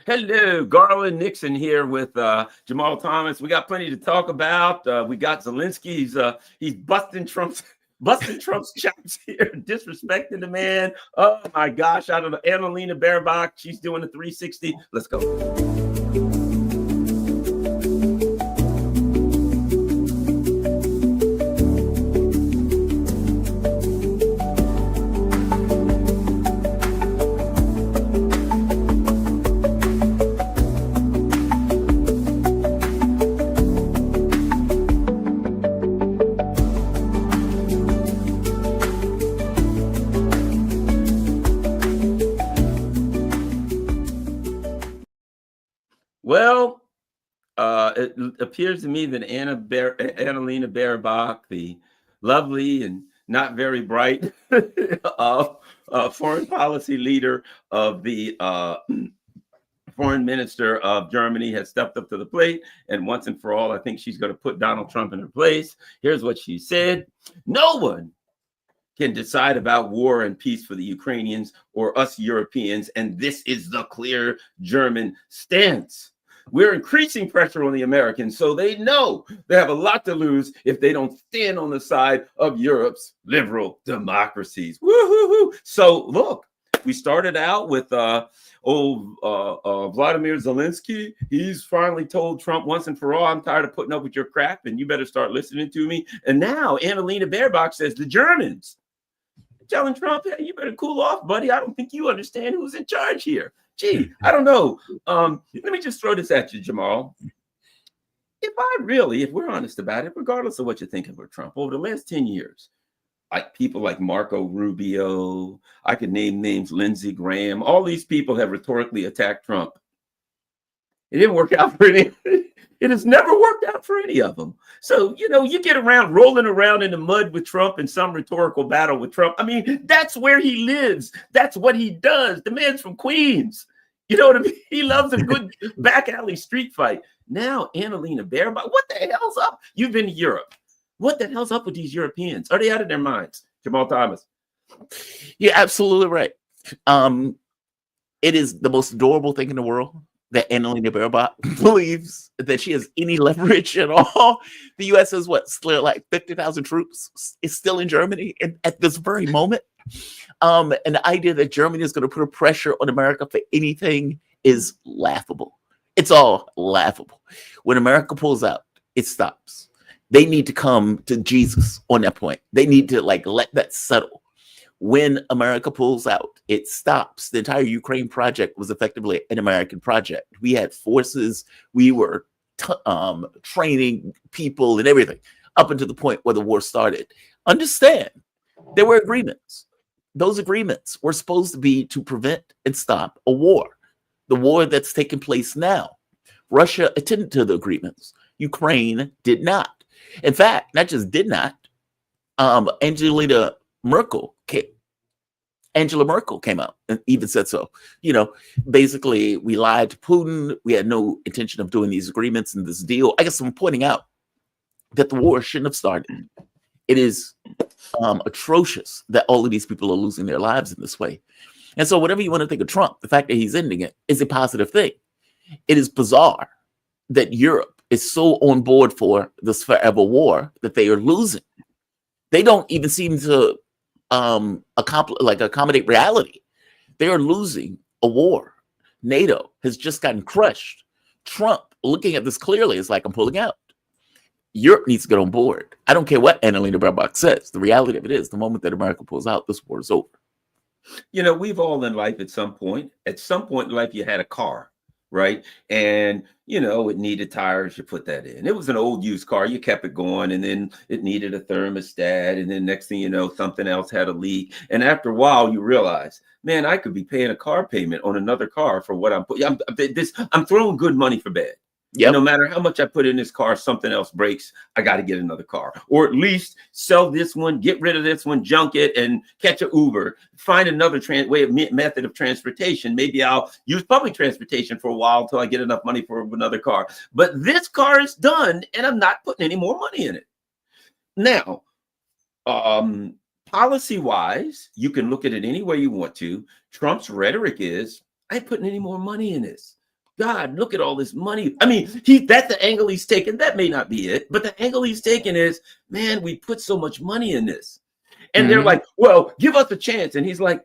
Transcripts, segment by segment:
Hello, Garland Nixon here with Jamarl Thomas. We got plenty to talk about. We got Zelensky. He's busting Trump's chops here, disrespecting the man. Oh my gosh! Out of Annalena Baerbock, she's doing a 360. Let's go. Well, it appears to me that Annalena Baerbock, the lovely and not very bright foreign policy leader of the foreign minister of Germany, has stepped up to the plate. And once and for all, I think she's going to put Donald Trump in her place. Here's what she said. No one can decide about war and peace for the Ukrainians or us Europeans. And this is the clear German stance. We're increasing pressure on the Americans, so they know they have a lot to lose if they don't stand on the side of Europe's liberal democracies. Woo-hoo-hoo. So look, we started out with Vladimir Zelensky. He's finally told Trump once and for all, I'm tired of putting up with your crap and you better start listening to me. And now Annalena Baerbock says the Germans telling Trump, hey, you better cool off, buddy. I don't think you understand who's in charge here. Gee, I don't know. Let me just throw this at you, Jamarl. If we're honest about it, regardless of what you think of Trump, over the last 10 years, like people like Marco Rubio, I could name names, Lindsey Graham, all these people have rhetorically attacked Trump. It didn't work out for any. It has never worked out for any of them. So, you get around rolling around in the mud with Trump in some rhetorical battle with Trump. I mean, that's where he lives. That's what he does. The man's from Queens. You know what I mean? He loves a good back alley street fight. Now, Annalena Baerbock, what the hell's up? You've been to Europe. What the hell's up with these Europeans? Are they out of their minds? Jamarl Thomas. You're absolutely right. It is the most adorable thing in the world that Annalena Baerbock believes that she has any leverage at all. The U.S. is still like 50,000 troops is still in Germany at this very moment. And the idea that Germany is going to put a pressure on America for anything is laughable. It's all laughable. When America pulls out, it stops. They need to come to Jesus on that point. They need to let that settle. When America pulls out, it stops. The entire Ukraine project was effectively an American project. We had forces. We were training people and everything up until the point where the war started. Understand, there were agreements. Those agreements were supposed to be to prevent and stop a war. The war that's taking place now. Russia attended to the agreements. Ukraine did not. In fact, not just did not. Angela Merkel came out and even said so. Basically, we lied to Putin. We had no intention of doing these agreements and this deal. I guess I'm pointing out that the war shouldn't have started. It is atrocious that all of these people are losing their lives in this way. And so whatever you want to think of Trump, the fact that he's ending it is a positive thing. It is bizarre that Europe is so on board for this forever war that they are losing. They don't even seem to accommodate reality. They are losing a war. NATO has just gotten crushed. Trump, looking at this clearly, is like, I'm pulling out. Europe needs to get on board. I don't care what Annalena Baerbock says. The reality of it is, the moment that America pulls out, this war is over. We've all in life at some point in life, you had a car, right? And, it needed tires, you put that in. It was an old used car, you kept it going, and then it needed a thermostat. And then next thing you know, something else had a leak. And after a while, you realize, man, I could be paying a car payment on another car for what I'm putting. I'm throwing good money for bad. Yep. No matter how much I put in this car, something else breaks. I got to get another car, or at least sell this one, get rid of this one, junk it, and catch an Uber. Find another method of transportation. Maybe I'll use public transportation for a while until I get enough money for another car. But this car is done, and I'm not putting any more money in it. Now, policy-wise, you can look at it any way you want to. Trump's rhetoric is, I ain't putting any more money in this. God, look at all this money. I mean, that's the angle he's taken. That may not be it, but the angle he's taken is, man, we put so much money in this. And they're like, well, give us a chance. And he's like,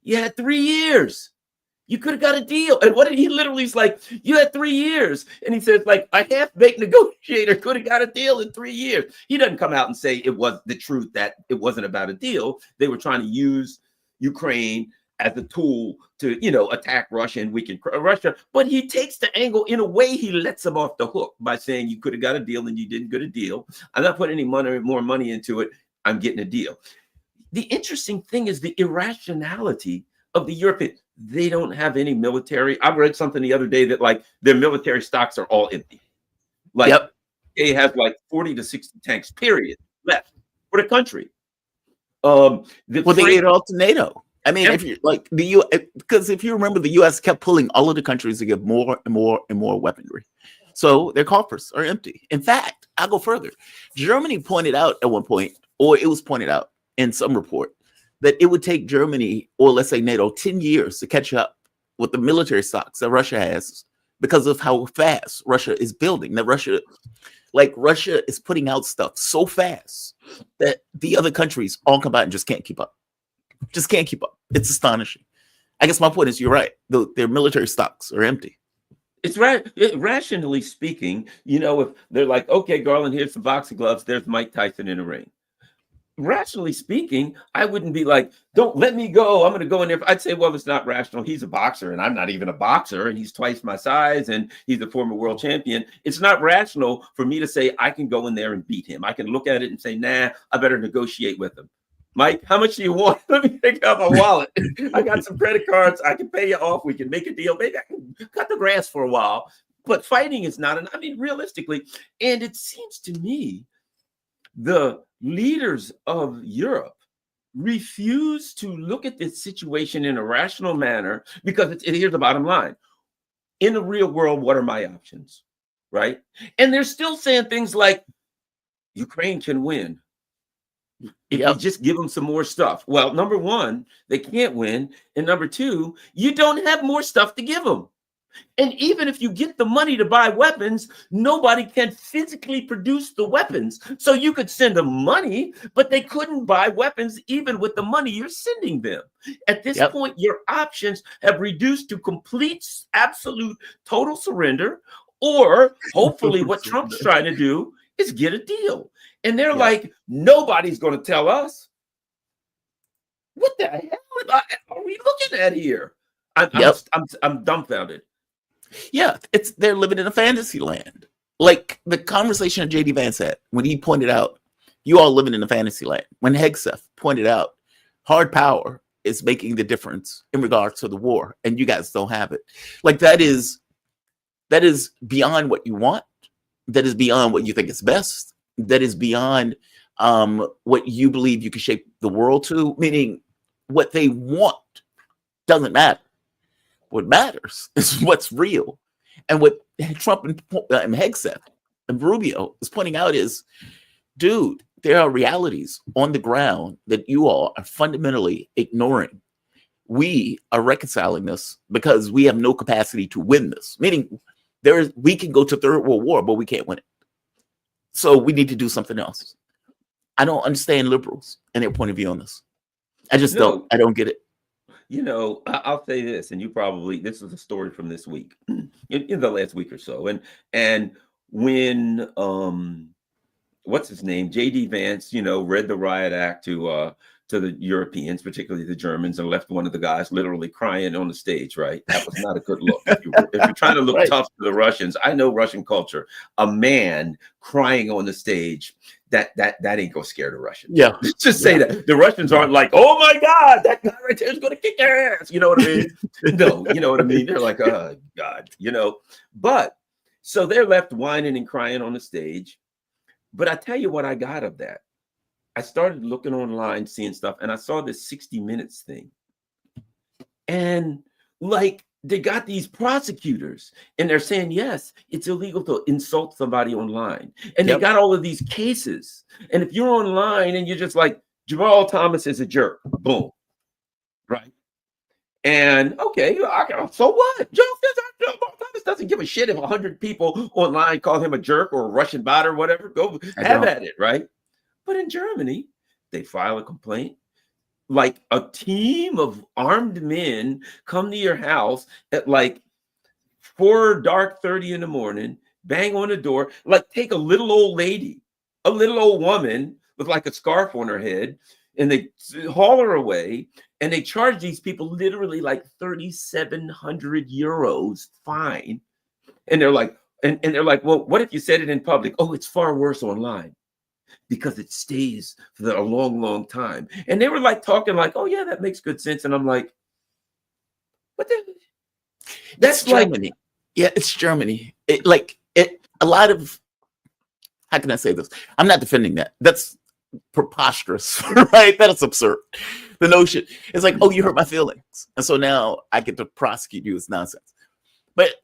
you had 3 years. You could have got a deal. And what did he literally is like, you had 3 years. And he says, like, a half-baked negotiator could have got a deal in 3 years. He doesn't come out and say it was the truth, that it wasn't about a deal. They were trying to use Ukraine as a tool to, attack Russia and weaken Russia. But he takes the angle, in a way, he lets them off the hook by saying you could have got a deal and you didn't get a deal. I'm not putting any more money into it. I'm getting a deal. The interesting thing is the irrationality of the European. They don't have any military. I read something the other day that like their military stocks are all empty. Like they have like 40 to 60 tanks, period, left for the country. They gave it all to NATO. I mean, if you like because if you remember, the U.S. kept pulling all of the countries to give more and more and more weaponry. So their coffers are empty. In fact, I'll go further. Germany pointed out at one point, or it was pointed out in some report, that it would take Germany, or let's say NATO, 10 years to catch up with the military stocks that Russia has because of how fast Russia is building. That Russia is putting out stuff so fast that the other countries all come out and just can't keep up. Just can't keep up. It's astonishing. I guess my point is, you're right. Their military stocks are empty. It's right. Rationally speaking, if they're like, okay, Garland, here's some boxing gloves. There's Mike Tyson in the ring. Rationally speaking, I wouldn't be like, don't let me go. I'm going to go in there. I'd say, well, it's not rational. He's a boxer and I'm not even a boxer, and he's twice my size and he's a former world champion. It's not rational for me to say I can go in there and beat him. I can look at it and say, nah, I better negotiate with him. Mike, how much do you want? Let me take out my wallet. I got some credit cards. I can pay you off. We can make a deal. Maybe I can cut the grass for a while. But fighting is not I mean, realistically, and it seems to me the leaders of Europe refuse to look at this situation in a rational manner, because here's the bottom line. In the real world, what are my options? Right? And they're still saying things like, Ukraine can win if you just give them some more stuff. Well, number one, they can't win. And number two, you don't have more stuff to give them. And even if you get the money to buy weapons, nobody can physically produce the weapons. So you could send them money, but they couldn't buy weapons even with the money you're sending them. At this point, your options have reduced to complete, absolute, total surrender, or hopefully what Trump's trying to do is get a deal. And they're like, nobody's going to tell us. What the hell are we looking at here? I'm dumbfounded. Yeah, they're living in a fantasy land. Like the conversation that JD Vance had when he pointed out, you all living in a fantasy land. When Hegseth pointed out, hard power is making the difference in regards to the war, and you guys don't have it. Like that is beyond what you want. That is beyond what you think is best. That is beyond what you believe you can shape the world to. Meaning, what they want doesn't matter. What matters is what's real. And what Trump and Hegseth and Rubio is pointing out is, dude, there are realities on the ground that you all are fundamentally ignoring. We are reconciling this because we have no capacity to win this. Meaning, we can go to Third World War, but we can't win it. So we need to do something else. I don't understand liberals and their point of view on this. I just don't. I don't get it. I'll say this, and this is a story from this week, in the last week or so. And when, what's his name? JD Vance, read the riot act to the Europeans, particularly the Germans, and left one of the guys literally crying on the stage, right? That was not a good look. If you're trying to look tough to the Russians, I know Russian culture, a man crying on the stage, that ain't gonna scare the Russians. Yeah. Just say that. The Russians aren't like, oh my God, that guy right there is gonna kick their ass. You know what I mean? No, you know what I mean? They're like, oh God, But so they're left whining and crying on the stage. But I tell you what I got of that. I started looking online, seeing stuff, and I saw this 60 Minutes thing. And they got these prosecutors, and they're saying, yes, it's illegal to insult somebody online. And they got all of these cases. And if you're online and you're just like, Jamarl Thomas is a jerk, boom, right? And okay, so what? Jamarl Thomas doesn't give a shit if 100 people online call him a jerk or a Russian bot or whatever. Go have at it, right? But in Germany, they file a complaint. Like a team of armed men come to your house at like 4:30 in the morning, bang on the door, like take a little old lady, a little old woman with like a scarf on her head, and they haul her away, and they charge these people literally like 3,700 euros fine. And they're like, and they're like, well, what if you said it in public? Oh, it's far worse online because it stays for a long, long time. And they were like talking like, oh yeah, that makes good sense. And I'm like, what the? That's Germany. Yeah, it's Germany. A lot of, how can I say this? I'm not defending that. That's preposterous, right? That is absurd. The notion is like, oh, you hurt my feelings, and so now I get to prosecute you. It's nonsense. But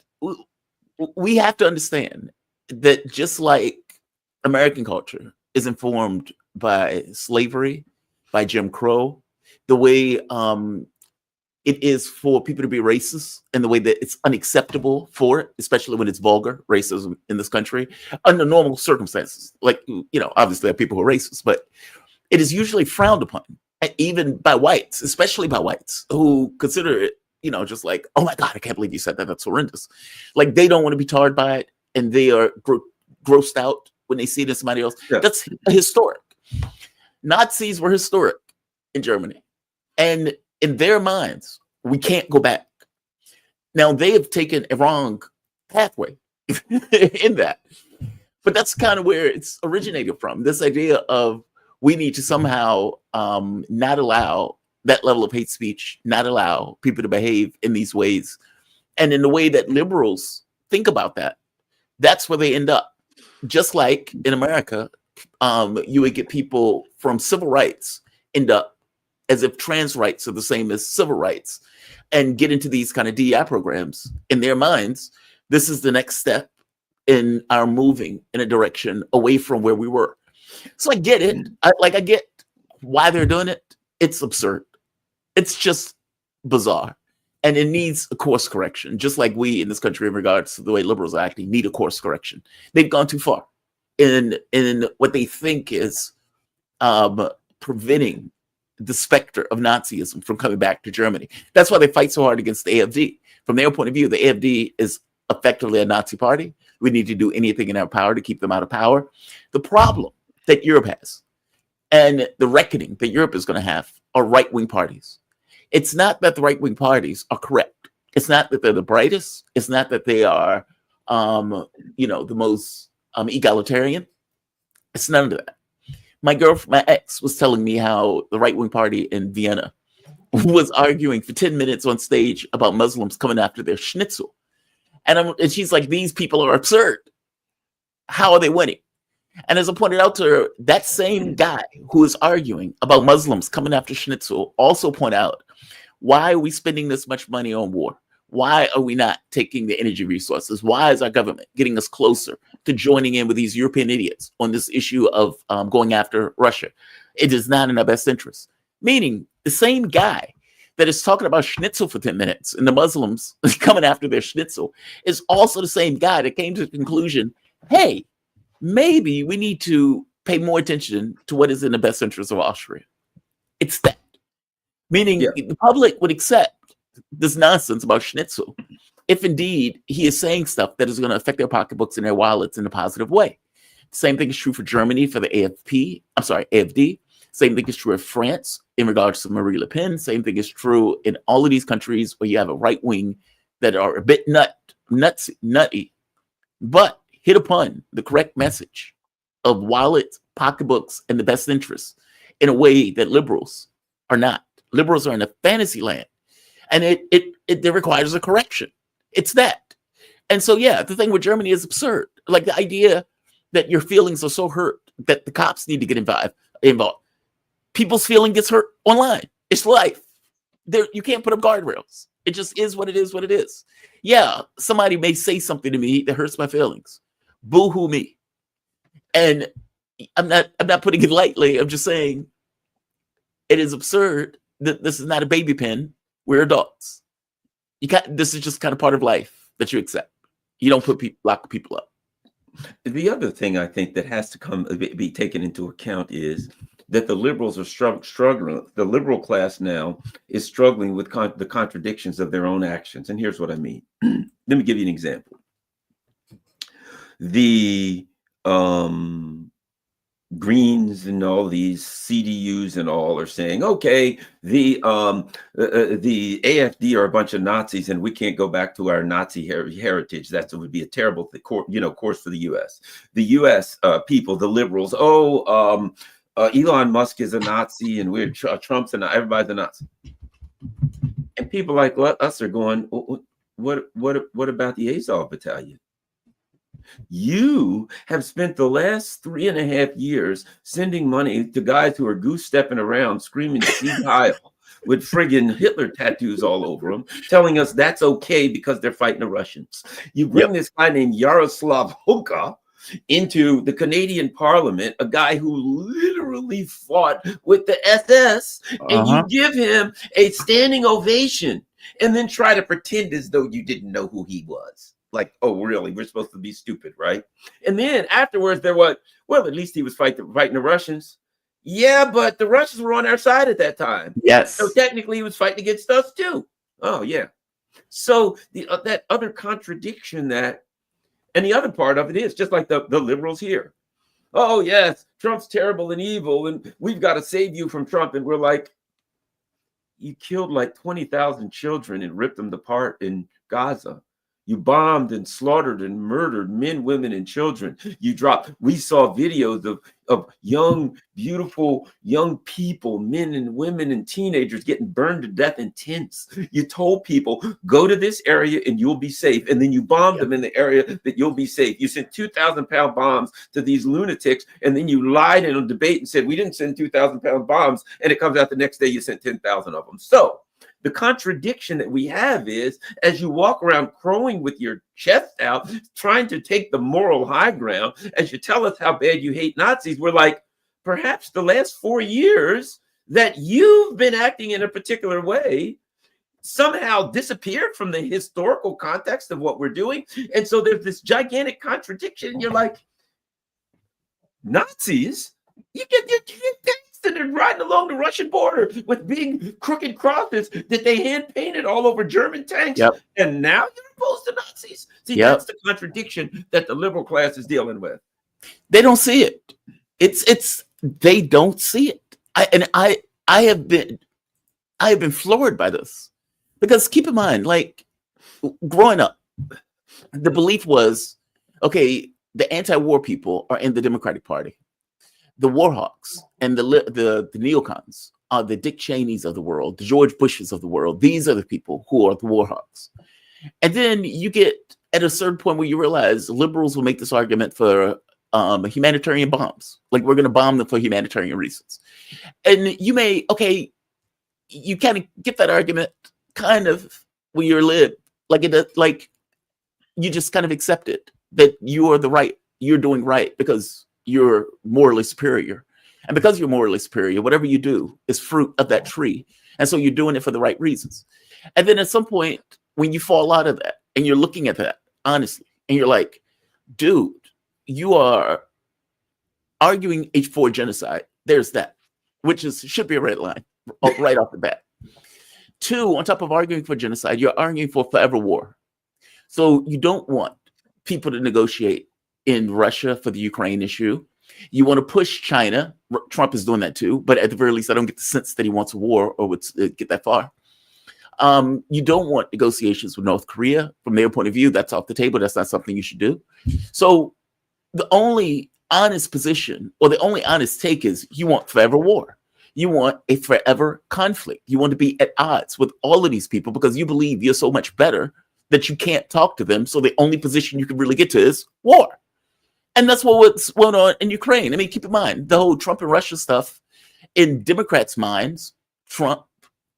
we have to understand that just like American culture is informed by slavery, by Jim Crow, the way it is for people to be racist, and the way that it's unacceptable for it, especially when it's vulgar racism in this country, under normal circumstances. Like, obviously there are people who are racist, but it is usually frowned upon, even by whites, especially by whites who consider it, just like, oh my God, I can't believe you said that. That's horrendous. Like, they don't want to be tarred by it, and they are grossed out when they see it in somebody else. Yeah. That's historic. Nazis were historic in Germany. And in their minds, we can't go back. Now, they have taken a wrong pathway in that. But that's kind of where it's originated from. This idea of we need to somehow not allow that level of hate speech, not allow people to behave in these ways. And in the way that liberals think about that, that's where they end up. Just like in America, you would get people from civil rights end up as if trans rights are the same as civil rights, and get into these kind of DEI programs. In their minds, this is the next step in our moving in a direction away from where we were. So I get it. I get why they're doing it. It's absurd. It's just bizarre. And it needs a course correction, just like we in this country, in regards to the way liberals are acting, need a course correction. They've gone too far in what they think is preventing the specter of Nazism from coming back to Germany. That's why they fight so hard against the AfD. From their point of view, the AfD is effectively a Nazi party. We need to do anything in our power to keep them out of power. The problem that Europe has, and the reckoning that Europe is going to have, are right-wing parties. It's not that the right-wing parties are correct. It's not that they're the brightest. It's not that they are, the most egalitarian. It's none of that. My ex was telling me how the right-wing party in Vienna was arguing for 10 minutes on stage about Muslims coming after their schnitzel. And she's like, these people are absurd. How are they winning? And as I pointed out to her, that same guy who is arguing about Muslims coming after schnitzel also point out, why are we spending this much money on war? Why are we not taking the energy resources? Why is our government getting us closer to joining in with these European idiots on this issue of going after Russia? It is not in our best interest. Meaning the same guy that is talking about schnitzel for 10 minutes and the Muslims coming after their schnitzel is also the same guy that came to the conclusion, hey, maybe we need to pay more attention to what is in the best interest of Austria. It's that. Meaning the public would accept this nonsense about schnitzel if indeed he is saying stuff that is going to affect their pocketbooks and their wallets in a positive way. Same thing is true for Germany for the AfD. Same thing is true of France in regards to Marie Le Pen. Same thing is true in all of these countries where you have a right wing that are a bit nutty, but hit upon the correct message of wallets, pocketbooks, and the best interests in a way that liberals are not. Liberals are in a fantasy land, and it requires a correction. It's that. And so, the thing with Germany is absurd. Like the idea that your feelings are so hurt that the cops need to get involved. People's feeling gets hurt online. It's life. You can't put up guardrails. It just is what it is, what it is. Yeah, somebody may say something to me that hurts my feelings. Boo-hoo me. And I'm not putting it lightly. I'm just saying it is absurd that this is not a baby pen. We're adults. This is just kind of part of life that you accept. You don't lock people up. The other thing I think that has to be taken into account is that the liberals are struggling. The liberal class now is struggling with the contradictions of their own actions. And here's what I mean. Let me give you an example. The Greens and all these CDUs and all are saying, okay, the AFD are a bunch of Nazis and we can't go back to our Nazi heritage. That would be a terrible course for the U.S. The U.S. People, the liberals, Elon Musk is a Nazi and we're Trump's and everybody's a Nazi. And people like us are going, what about the Azov Battalion? You have spent the last 3.5 years sending money to guys who are goose stepping around screaming "Sieg Heil" with friggin' Hitler tattoos all over them, telling us that's okay because they're fighting the Russians. You bring this guy named Yaroslav Hoka into the Canadian Parliament, a guy who literally fought with the SS, and you give him a standing ovation and then try to pretend as though you didn't know who he was. Like, oh, really? We're supposed to be stupid, right? And then afterwards, they're what? Well, at least he was fighting the Russians. Yeah, but the Russians were on our side at that time. Yes. So technically, he was fighting against us too. Oh, yeah. So that other contradiction and the other part of it is just like the liberals here. Oh, yes, Trump's terrible and evil, and we've got to save you from Trump. And we're like, you killed like 20,000 children and ripped them apart in Gaza. You bombed and slaughtered and murdered men, women, and children. We saw videos of young, beautiful, young people, men and women and teenagers getting burned to death in tents. You told people, go to this area and you'll be safe. And then you bombed them in the area that you'll be safe. You sent 2,000-pound bombs to these lunatics. And then you lied in a debate and said, we didn't send 2,000-pound bombs. And it comes out the next day, you sent 10,000 of them. So the contradiction that we have is, as you walk around crowing with your chest out, trying to take the moral high ground, as you tell us how bad you hate Nazis, we're like, perhaps the last 4 years that you've been acting in a particular way somehow disappeared from the historical context of what we're doing. And so there's this gigantic contradiction. And you're like, Nazis? You get and they're riding along the Russian border with big crooked crosses that they hand painted all over German tanks. And now you're opposed to Nazis. See, that's the contradiction that the liberal class is dealing with. They don't see it. They don't see it. I have been floored by this, because keep in mind, like, growing up, the belief was, okay, the anti-war people are in the Democratic Party. The Warhawks and the neocons are the Dick Cheneys of the world, the George Bushes of the world. These are the people who are the Warhawks. And then you get at a certain point where you realize liberals will make this argument for humanitarian bombs. Like, we're going to bomb them for humanitarian reasons. And you kind of get that argument kind of when you're lib. Like you just kind of accept it, that you're doing right because you're morally superior. And because you're morally superior, whatever you do is fruit of that tree. And so you're doing it for the right reasons. And then at some point, when you fall out of that and you're looking at that honestly, and you're like, dude, you are arguing for genocide. There's that, which should be a red line right off the bat. 2, on top of arguing for genocide, you're arguing for forever war. So you don't want people to negotiate in Russia for the Ukraine issue. You want to push China. Trump is doing that too, but at the very least, I don't get the sense that he wants a war or would get that far. You don't want negotiations with North Korea. From their point of view, that's off the table. That's not something you should do. So the only honest position, or the only honest take, is you want forever war. You want a forever conflict. You want to be at odds with all of these people because you believe you're so much better that you can't talk to them. So the only position you can really get to is war. And that's what's going on in Ukraine. I mean, keep in mind, the whole Trump and Russia stuff, in Democrats' minds, Trump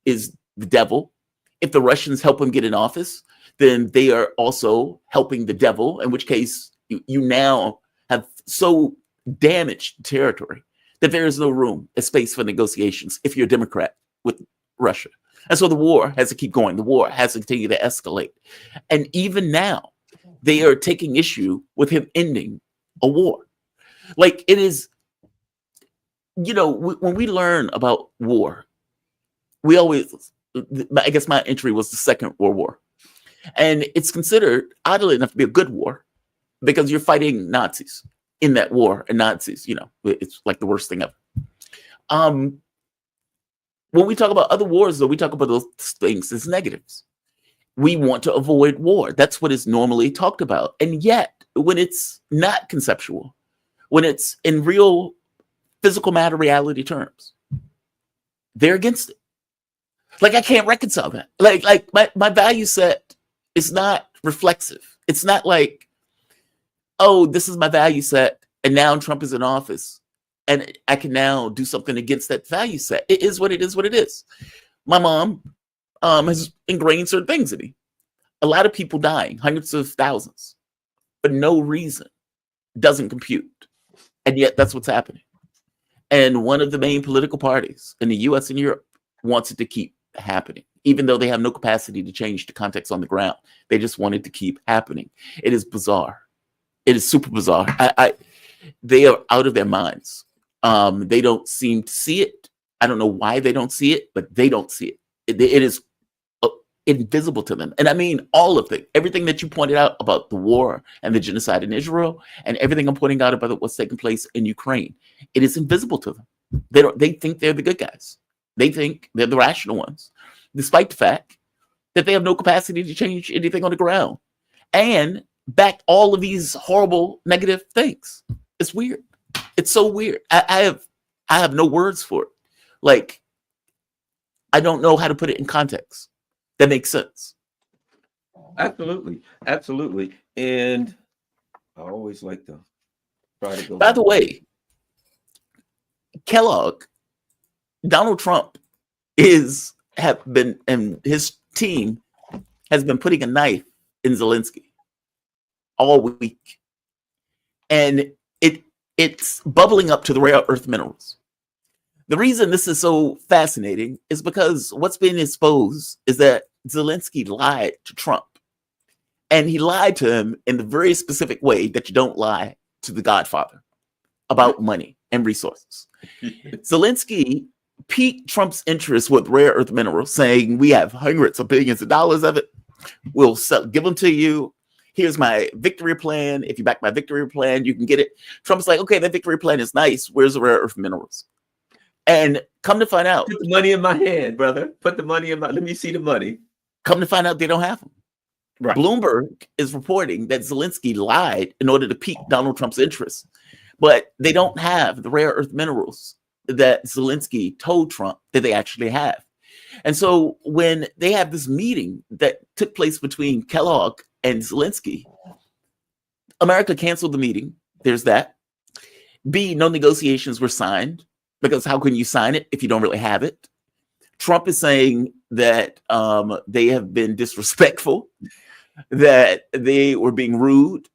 is the devil. If the Russians help him get in office, then they are also helping the devil, in which case you now have so damaged territory that there is no room, a space for negotiations if you're a Democrat with Russia. And so the war has to keep going. The war has to continue to escalate. And even now, they are taking issue with him ending a war. Like, it is, when we learn about war, we always, I guess my entry was the Second World War. And it's considered, oddly enough, to be a good war because you're fighting Nazis in that war. And Nazis, it's like the worst thing ever. When we talk about other wars, though, we talk about those things as negatives. We want to avoid war. That's what is normally talked about. And yet, when it's not conceptual, when it's in real physical matter reality terms, they're against it. Like, I can't reconcile that. Like my value set is not reflexive. It's not like, oh, this is my value set, and now Trump is in office, and I can now do something against that value set. It is what it is, what it is. My mom has ingrained certain things in me. A lot of people dying, hundreds of thousands, for no reason, doesn't compute. And yet that's what's happening. And one of the main political parties in the US and Europe wants it to keep happening, even though they have no capacity to change the context on the ground. They just want it to keep happening. It is bizarre. It is super bizarre. They are out of their minds. They don't seem to see it. I don't know why they don't see it, but they don't see it. It is invisible to them. And I mean all of it. Everything that you pointed out about the war and the genocide in Israel, and everything I'm pointing out about what's taking place in Ukraine, it is invisible to them. They think they're the good guys. They think they're the rational ones, despite the fact that they have no capacity to change anything on the ground and back all of these horrible negative things. It's weird. It's so weird. I have no words for it. Like, I don't know how to put it in context that makes sense. Absolutely. And I always like to try to go. By the way, Donald Trump and his team has been putting a knife in Zelensky all week. And it's bubbling up to the rare earth minerals. The reason this is so fascinating is because what's been exposed is that Zelensky lied to Trump. And he lied to him in the very specific way that you don't lie to the Godfather about money and resources. Zelensky piqued Trump's interest with rare earth minerals, saying, we have hundreds of billions of dollars of it. We'll give them to you. Here's my victory plan. If you back my victory plan, you can get it. Trump's like, okay, that victory plan is nice. Where's the rare earth minerals? And come to find out, put the money in my hand, brother. Put the money in let me see the money. Come to find out they don't have them. Right. Bloomberg is reporting that Zelensky lied in order to pique Donald Trump's interest, but they don't have the rare earth minerals that Zelensky told Trump that they actually have. And so when they have this meeting that took place between Kellogg and Zelensky, America canceled the meeting. There's that. B, no negotiations were signed, because how can you sign it if you don't really have it? Trump is saying that they have been disrespectful, that they were being rude.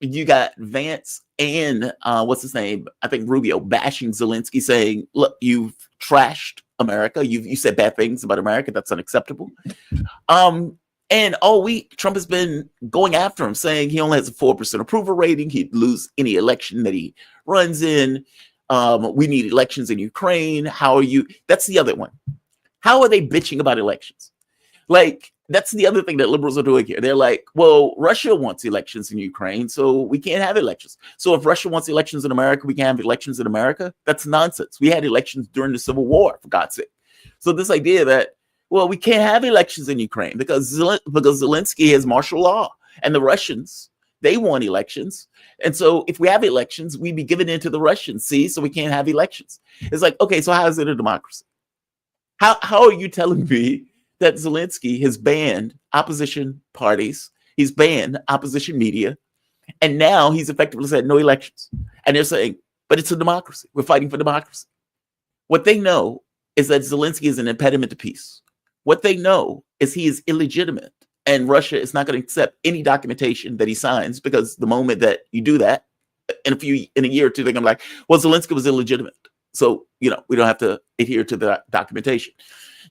You got Vance and what's his name? I think Rubio bashing Zelensky, saying, look, you've trashed America. You said bad things about America. That's unacceptable. And all week, Trump has been going after him, saying he only has a 4% approval rating. He'd lose any election that he runs in. We need elections in Ukraine. How are you? That's the other one. How are they bitching about elections? Like, that's the other thing that liberals are doing here. They're like, well, Russia wants elections in Ukraine, so we can't have elections. So if Russia wants elections in America, we can't have elections in America. That's nonsense. We had elections during the Civil War, for God's sake. So this idea that, well, we can't have elections in Ukraine because Zelensky has martial law, and the Russians, they want elections. And so if we have elections, we'd be given in to the Russians, see? So we can't have elections. It's like, okay, so how is it a democracy? How are you telling me that Zelensky has banned opposition parties, he's banned opposition media, and now he's effectively said no elections? And they're saying, but it's a democracy. We're fighting for democracy. What they know is that Zelensky is an impediment to peace. What they know is he is illegitimate, and Russia is not going to accept any documentation that he signs, because the moment that you do that, in a year or two, they're going to be like, well, Zelensky was illegitimate, so we don't have to adhere to the documentation.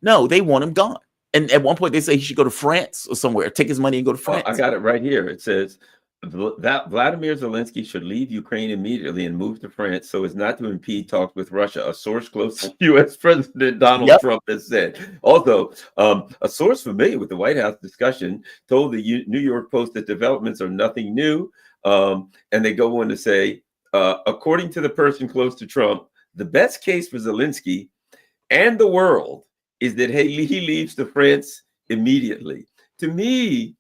No, they want him gone. And at one point, they say he should go to France or somewhere, take his money and go to Oh, France. I got it right here. It says that Vladimir Zelensky should leave Ukraine immediately and move to France so as not to impede talks with Russia, a source close to U.S. President Donald Trump has said. Although a source familiar with the White House discussion told the New York Post that developments are nothing new. And they go on to say, according to the person close to Trump, the best case for Zelensky and the world is that he leaves to France immediately. To me,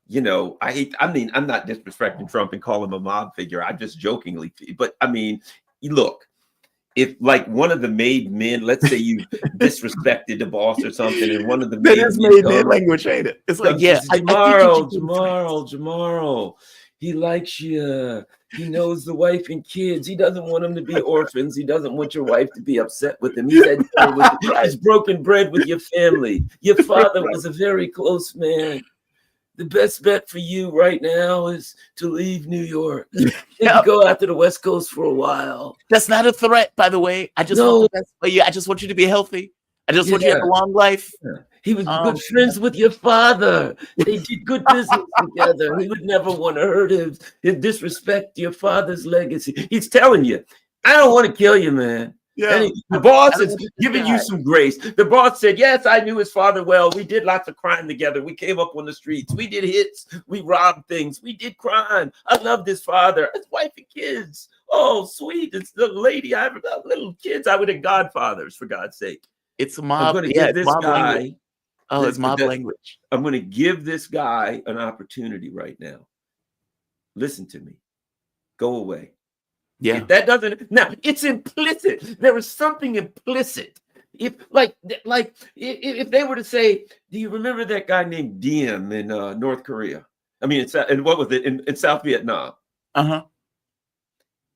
I'm not disrespecting Trump and call him a mob figure. I just jokingly, but I mean, look, if like one of the made men, let's say you disrespected the boss or something, and one of the made men language, ain't it? It's like, yeah, Jamarl, he likes you. He knows the wife and kids. He doesn't want them to be orphans. He doesn't want your wife to be upset with him. He's broken bread with your family. Your father was a very close man. The best bet for you right now is to leave New York. Go out to the West Coast for a while. That's not a threat, by the way. I just want the best for you. I just want you to be healthy. I just want you to have a long life. He was good friends with your father. They did good business together. He would never want to hurt him, disrespect your father's legacy. He's telling you, I don't want to kill you, man. Yeah. The boss is giving you some grace. The boss said, yes, I knew his father well. We did lots of crime together. We came up on the streets. We did hits. We robbed things. We did crime. I loved his father, his wife and kids. Oh, sweet. It's the lady I ever got little kids. I would have godfathers, for God's sake. It's a mob. I'm going to give this guy. Language. Oh, it's mob language. I'm going to give this guy an opportunity right now. Listen to me. Go away. Yeah, if that doesn't. Now it's implicit. There is something implicit. If they were to say, "Do you remember that guy named Diem in North Korea? I mean, and what was it in South Vietnam?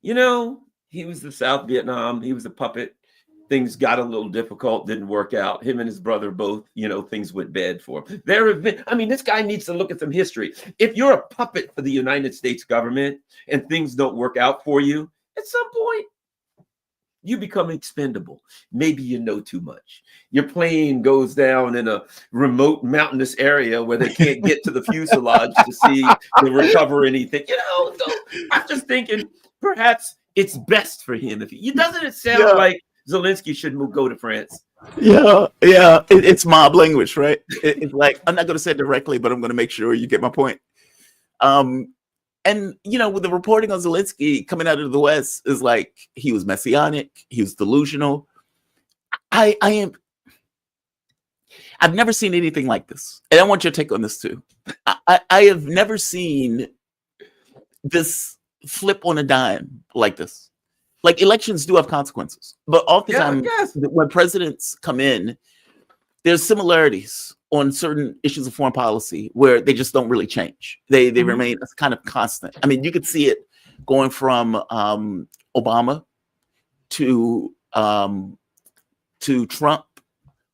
You know, he was the South Vietnam. He was a puppet. Things got a little difficult. Didn't work out. Him and his brother both. Things went bad for him. There have been. I mean, this guy needs to look at some history. If you're a puppet for the United States government and things don't work out for you, at some point, you become expendable. Maybe you know too much. Your plane goes down in a remote mountainous area where they can't get to the fuselage to see to recover anything. So I'm just thinking perhaps it's best for him. Doesn't it sound like Zelensky should go to France? Yeah. It's mob language, right? It's like, I'm not going to say it directly, but I'm going to make sure you get my point. And, with the reporting on Zelensky coming out of the West is like, he was messianic. He was delusional. I've never seen anything like this. And I want your take on this too. I have never seen this flip on a dime like this. Like, elections do have consequences, but oftentimes when presidents come in, there's similarities on certain issues of foreign policy where they just don't really change. They remain as kind of constant. I mean, you could see it going from Obama to Trump,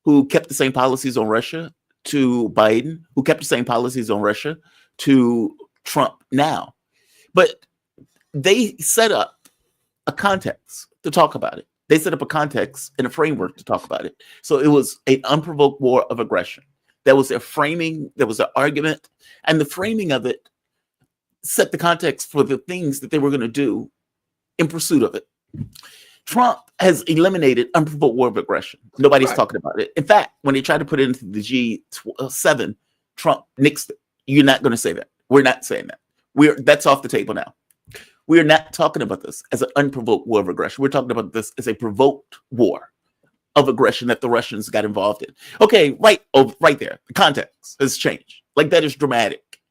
who kept the same policies on Russia, to Biden, who kept the same policies on Russia, to Trump now. But they set up a context to talk about it. They set up a context and a framework to talk about it. So it was an unprovoked war of aggression. There was a framing, there was an argument, and the framing of it set the context for the things that they were going to do in pursuit of it. Trump has eliminated unprovoked war of aggression. Nobody's talking about it. In fact, when they tried to put it into the G7, Trump nixed it. You're not going to say that. We're not saying that. That's off the table now. We are not talking about this as an unprovoked war of aggression. We're talking about this as a provoked war of aggression that the Russians got involved in. Okay, right there. The context has changed. Like, that is dramatic.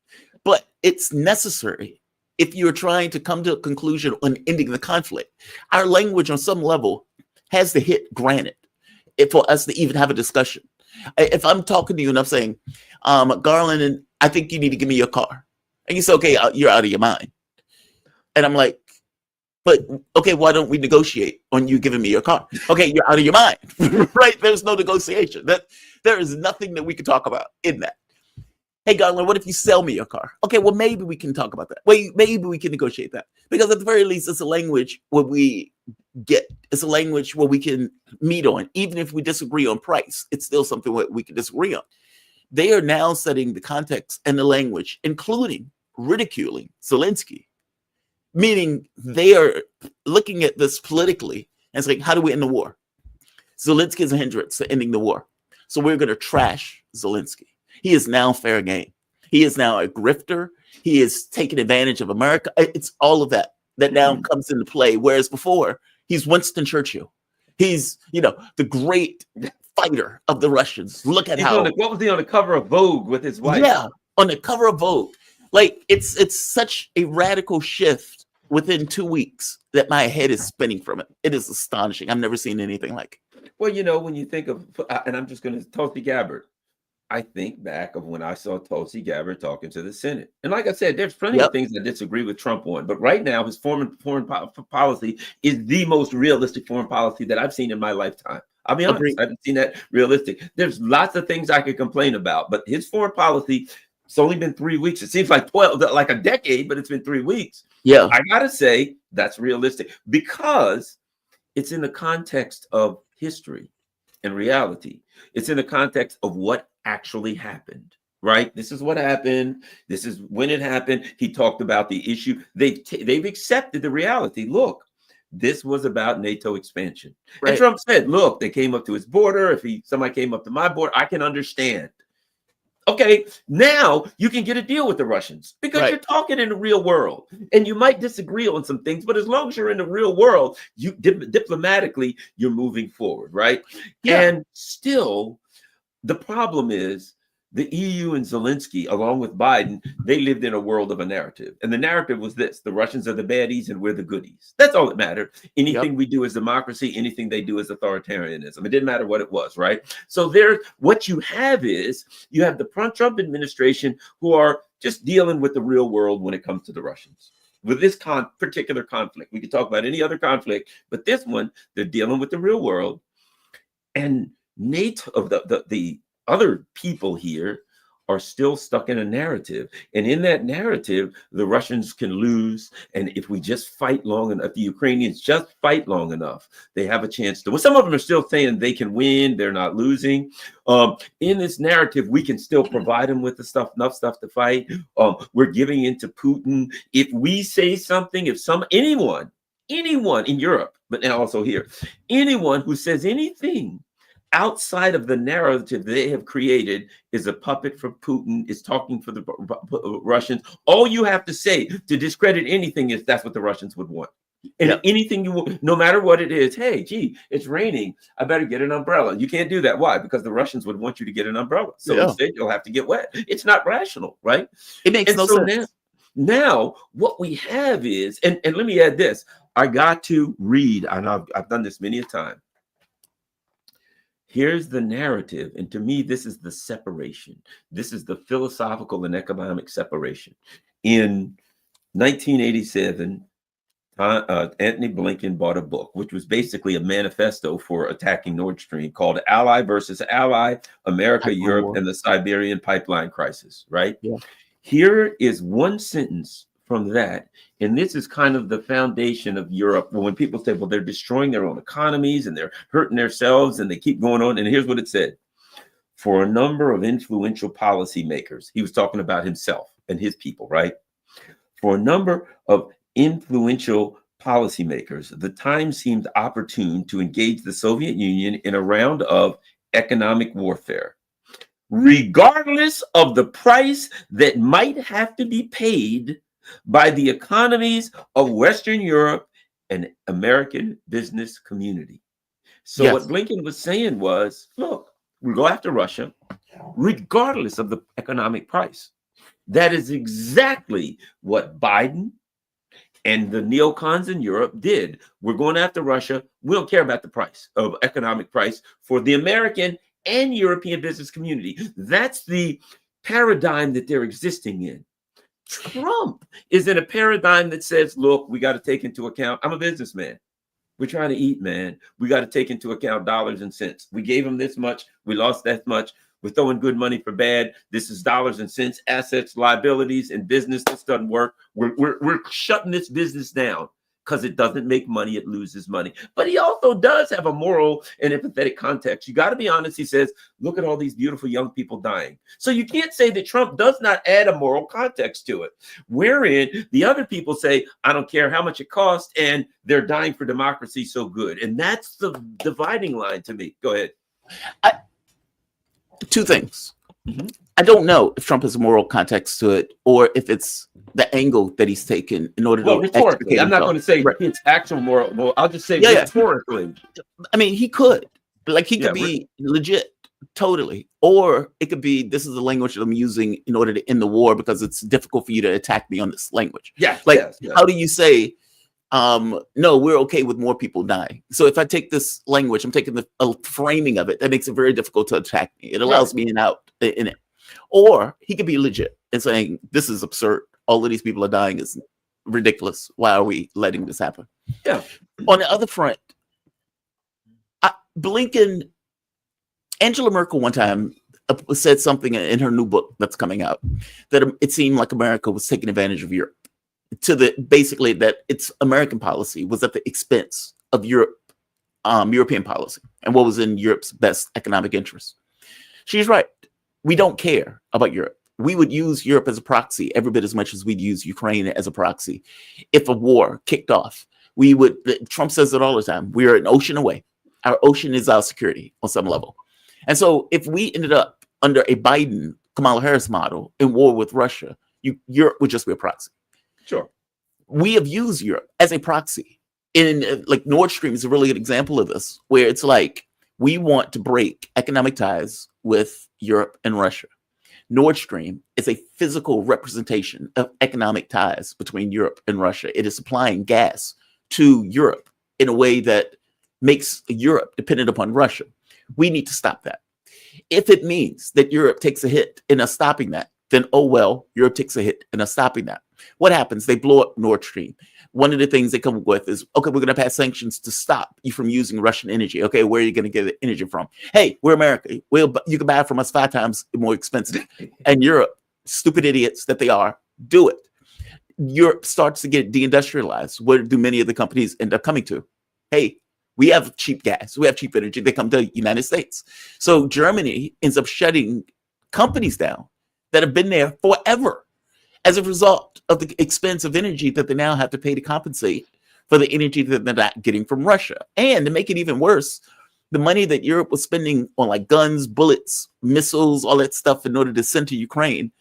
But it's necessary if you're trying to come to a conclusion on ending the conflict. Our language on some level has to hit granite for us to even have a discussion. If I'm talking to you and I'm saying, Garland, and I think you need to give me your car. And you say, okay, you're out of your mind. And I'm like, but okay, why don't we negotiate on you giving me your car? Okay, you're out of your mind, right? There's no negotiation. There is nothing that we can talk about in that. Hey, Garland, what if you sell me your car? Okay, well, maybe we can talk about that. Maybe we can negotiate that. Because at the very least, it's a language where we get. It's a language where we can meet on. Even if we disagree on price, it's still something that we can disagree on. They are now setting the context and the language, including ridiculing Zelensky, meaning they are looking at this politically and saying, how do we end the war? Zelensky is a hindrance to ending the war. So we're going to trash Zelensky. He is now fair game. He is now a grifter. He is taking advantage of America. It's all of that now comes into play. Whereas before, he's Winston Churchill. He's, the great fighter of the Russians. Look at what was he on the cover of Vogue with his wife? Yeah, on the cover of Vogue. Like, it's such a radical shift within 2 weeks that my head is spinning from it. It is astonishing. I've never seen anything like it. Well, when you think of, and I'm just going to Tulsi Gabbard, I think back of when I saw Tulsi Gabbard talking to the Senate. And like I said, there's plenty of things I disagree with Trump on. But right now, his foreign policy is the most realistic foreign policy that I've seen in my lifetime. I'll be honest, I haven't seen that realistic. There's lots of things I could complain about, but his foreign policy, it's only been 3 weeks. It seems like like a decade, but it's been 3 weeks. Yeah. I got to say that's realistic because it's in the context of history and reality. It's in the context of what actually happened, right? This is what happened. This is when it happened. He talked about the issue. They've accepted the reality. Look, this was about NATO expansion. Right. And Trump said, look, they came up to his border. If somebody came up to my border, I can understand. Okay, now you can get a deal with the Russians because you're talking in the real world, and you might disagree on some things, but as long as you're in the real world, you diplomatically, you're moving forward, right? Yeah. And still, the problem is the EU and Zelensky, along with Biden, they lived in a world of a narrative. And the narrative was this: the Russians are the baddies and we're the goodies. That's all that mattered. Anything we do is democracy. Anything they do is authoritarianism. It didn't matter what it was, right? So what you have is you have the Trump administration who are just dealing with the real world when it comes to the Russians. With this particular conflict, we could talk about any other conflict, but this one, they're dealing with the real world. And NATO, of the other people here are still stuck in a narrative. And in that narrative, the Russians can lose. And if we just fight long enough, the Ukrainians just fight long enough, they have a chance to win. Some of them are still saying they can win. They're not losing. In this narrative, we can still provide them with enough stuff to fight. We're giving in to Putin. If we say something, anyone in Europe, but now also here, anyone who says anything outside of the narrative they have created is a puppet for Putin, is talking for the Russians. All you have to say to discredit anything is that's what the Russians would want. And anything no matter what it is, hey, gee, it's raining, I better get an umbrella. You can't do that. Why? Because the Russians would want you to get an umbrella. So instead, you'll have to get wet. It's not rational, right? It makes no sense. Now, what we have is, and let me add this, I got to read, and I've done this many a time. Here's the narrative. And to me, this is the separation. This is the philosophical and economic separation. In 1987, Antony Blinken bought a book, which was basically a manifesto for attacking Nord Stream, called Ally versus Ally, America, Europe, and the Siberian Pipeline Crisis, right? Yeah. Here is one sentence from that. And this is kind of the foundation of Europe. When people say, well, they're destroying their own economies and they're hurting themselves and they keep going on. And here's what it said: for a number of influential policymakers, he was talking about himself and his people, right? For a number of influential policymakers, the time seemed opportune to engage the Soviet Union in a round of economic warfare, regardless of the price that might have to be paid by the economies of Western Europe and American business community. So what Blinken was saying was, look, we go after Russia, regardless of the economic price. That is exactly what Biden and the neocons in Europe did. We're going after Russia. We don't care about the price of economic price for the American and European business community. That's the paradigm that they're existing in. Trump is in a paradigm that says, look, we got to take into account, I'm a businessman. We're trying to eat, man. We got to take into account dollars and cents. We gave them this much. We lost that much. We're throwing good money for bad. This is dollars and cents, assets, liabilities, and business. This doesn't work. We're shutting this business down. because it doesn't make money, it loses money. But he also does have a moral and empathetic context. You got to be honest. He says, look at all these beautiful young people dying. So you can't say that Trump does not add a moral context to it, wherein the other people say, I don't care how much it costs, and they're dying for democracy so good. And that's the dividing line to me. Go ahead. Two things. I don't know if Trump has a moral context to it, or if it's the angle that he's taken in order to rhetorically. I'm not going to say it's actual moral. Well, I'll just say rhetorically. I mean, he could. Like, he could be legit, totally. Or it could be, this is the language that I'm using in order to end the war because it's difficult for you to attack me on this language. How do you say, no, we're okay with more people dying? So if I take this language, I'm taking the framing of it, that makes it very difficult to attack me. It allows me an out in it. Or he could be legit and saying, this is absurd. All of these people are dying. Is ridiculous. Why are we letting this happen? Yeah. On the other front, Blinken, Angela Merkel one time said something in her new book that's coming out, that it seemed like America was taking advantage of Europe, basically that its American policy was at the expense of European policy and what was in Europe's best economic interest. She's right. We don't care about Europe. We would use Europe as a proxy every bit as much as we'd use Ukraine as a proxy. If a war kicked off, Trump says it all the time, we're an ocean away. Our ocean is our security on some level. And so if we ended up under a Biden, Kamala Harris model in war with Russia, Europe would just be a proxy. Sure. We have used Europe as a proxy. Like Nord Stream is a really good example of this, where it's like, we want to break economic ties with Europe and Russia. Nord Stream is a physical representation of economic ties between Europe and Russia. It is supplying gas to Europe in a way that makes Europe dependent upon Russia. We need to stop that. If it means that Europe takes a hit in us stopping that, then, oh well, Europe takes a hit in us stopping that. What happens? They blow up Nord Stream. One of the things they come up with is, okay, we're going to pass sanctions to stop you from using Russian energy. Okay, where are you going to get the energy from? Hey, we're America. You can buy it from us 5 times more expensive. And Europe, stupid idiots that they are, do it. Europe starts to get deindustrialized. Where do many of the companies end up coming to? Hey, we have cheap gas. We have cheap energy. They come to the United States. So Germany ends up shutting companies down that have been there forever as a result of the expense of energy that they now have to pay to compensate for the energy that they're not getting from Russia. And to make it even worse, the money that Europe was spending on like guns, bullets, missiles, all that stuff in order to send to Ukraine,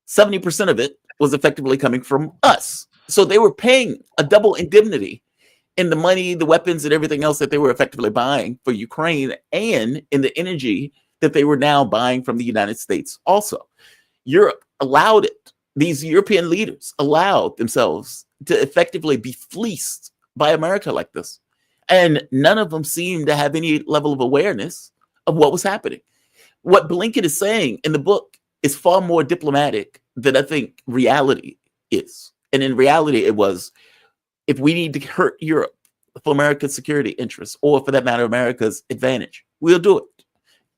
70% of it was effectively coming from us. So they were paying a double indemnity in the money, the weapons, and everything else that they were effectively buying for Ukraine, and in the energy that they were now buying from the United States also. Europe allowed it. These European leaders allowed themselves to effectively be fleeced by America like this. And none of them seemed to have any level of awareness of what was happening. What Blinken is saying in the book is far more diplomatic than I think reality is. And in reality, it was, if we need to hurt Europe for America's security interests, or for that matter, America's advantage, we'll do it.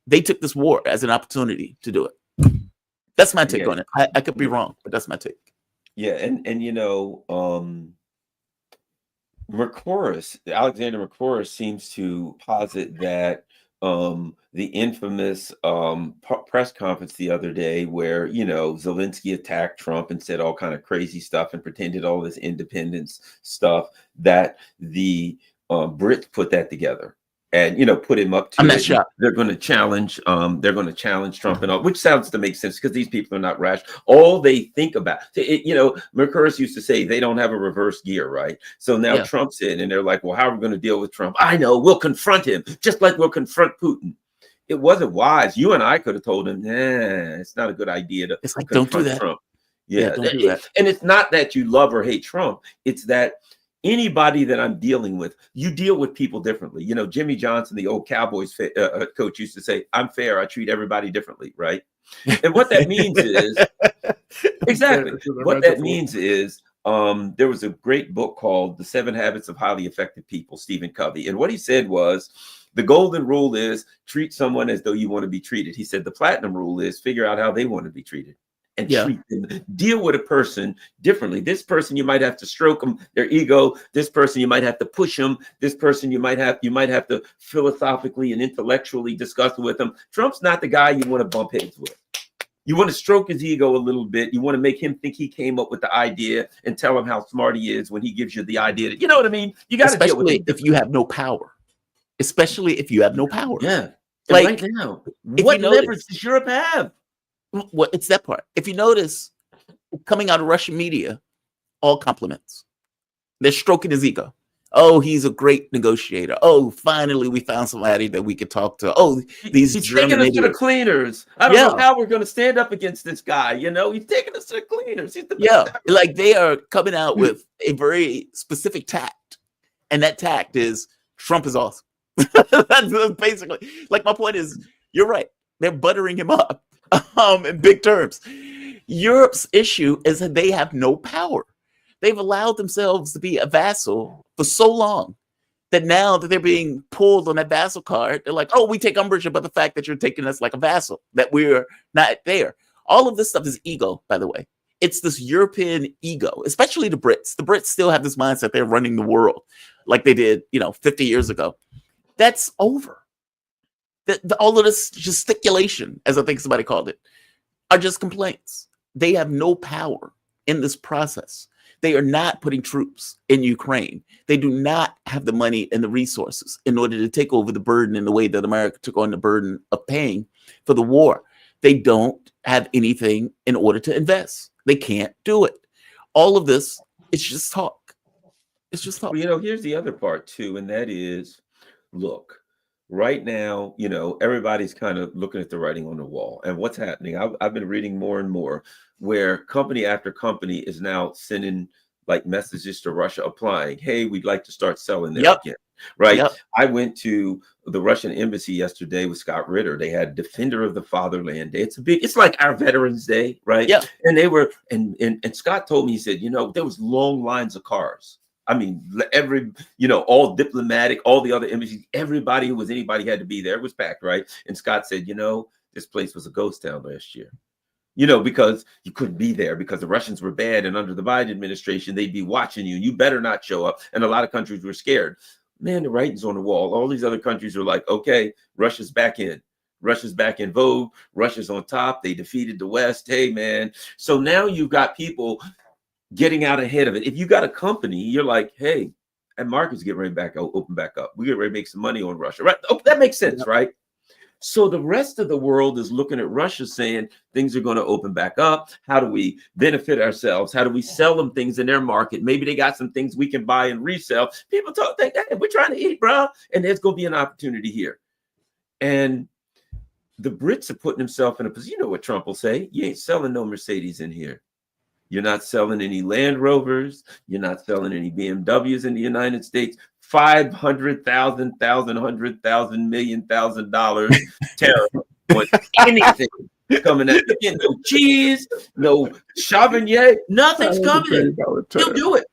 They took this war as an opportunity to do it. That's my take on it. I could be wrong, but that's my take. Yeah, and you know, Alexander McCorris seems to posit that the infamous press conference the other day where, you know, Zelensky attacked Trump and said all kind of crazy stuff and pretended all this independence stuff, that the Brits put that together and, you know, put him up to I'm it. not sure. They're going to challenge Trump and all, which sounds to make sense because these people are not rash. All they think about, you know, Mercouris used to say they don't have a reverse gear, right? So now Trump's in and they're like, well, how are we going to deal with Trump? I know, we'll confront him just like we'll confront Putin. It wasn't wise. You and I could have told him, it's not a good idea to confront don't do that. Trump. Yeah, don't do that. And it's not that you love or hate Trump. It's that anybody that I'm dealing with, you deal with people differently. You know, Jimmy Johnson, the old Cowboys coach, used to say, I'm fair. I treat everybody differently, right? And what that means is, exactly, what that means is, there was a great book called The 7 Habits of Highly Effective People, Stephen Covey. And what he said was, the golden rule is treat someone as though you want to be treated. He said the platinum rule is figure out how they want to be treated. and Yeah. treat them, deal with a person differently. This person, you might have to stroke them, their ego. This person, you might have to push them. This person, you might have to philosophically and intellectually discuss with them. Trump's not the guy you want to bump heads with. You want to stroke his ego a little bit. You want to make him think he came up with the idea and tell him how smart he is when he gives you the idea. You know what I mean? You got to deal with it. Especially if you have no power. Especially if you have no power. Yeah. Like right now, what leverage does Europe have? Well, it's that part. If you notice, coming out of Russian media, all compliments. They're stroking his ego. Oh, he's a great negotiator. Oh, finally, we found somebody that we could talk to. Oh, he's taking us to the cleaners. I don't know how we're going to stand up against this guy. You know, he's taking us to the cleaners. He's the best ever. Like they are coming out with a very specific tact, and that tact is Trump is awesome. That's basically like my point is. You're right. They're buttering him up in big terms. Europe's issue is that they have no power. They've allowed themselves to be a vassal for so long that now that they're being pulled on that vassal card, they're like, oh, we take umbrage about the fact that you're taking us like a vassal, that we're not there. All of this stuff is ego, by the way. It's this European ego, especially the Brits. The Brits still have this mindset they're running the world like they did, 50 years ago. That's over. All of this gesticulation, as I think somebody called it, are just complaints. They have no power in this process. They are not putting troops in Ukraine. They do not have the money and the resources in order to take over the burden in the way that America took on the burden of paying for the war. They don't have anything in order to invest. They can't do it. All of this is just talk. It's just talk. Well, here's the other part too, and that is, look, right now, everybody's kind of looking at the writing on the wall and what's happening. I've been reading more and more where company after company is now sending like messages to Russia applying, hey, we'd like to start selling there again. Right. Yep. I went to the Russian embassy yesterday with Scott Ritter. They had Defender of the Fatherland Day. It's like our Veterans Day, right? Yeah. And they were, and Scott told me, he said, there was long lines of cars. I mean, all diplomatic, all the other embassies, anybody had to be there. It was packed, right? And Scott said, this place was a ghost town last year. Because you couldn't be there because the Russians were bad. And under the Biden administration, they'd be watching you. You better not show up. And a lot of countries were scared. Man, the writing's on the wall. All these other countries are like, okay, Russia's back in. Russia's back in vogue. Russia's on top. They defeated the West. Hey, man. So now you've got people getting out ahead of it. If you got a company, you're like, hey, and market's getting ready to open back up. We get ready to make some money on Russia. Right? Oh, that makes sense, right? So the rest of the world is looking at Russia saying things are going to open back up. How do we benefit ourselves? How do we sell them things in their market? Maybe they got some things we can buy and resell. People think, hey, we're trying to eat, bro. And there's going to be an opportunity here. And the Brits are putting themselves in a position. You know what Trump will say? You ain't selling no Mercedes in here. You're not selling any Land Rovers. You're not selling any BMWs in the United States. $500,000, $100,000 tariff on anything coming at you. No cheese, no Chardonnay, nothing's coming. He'll do it.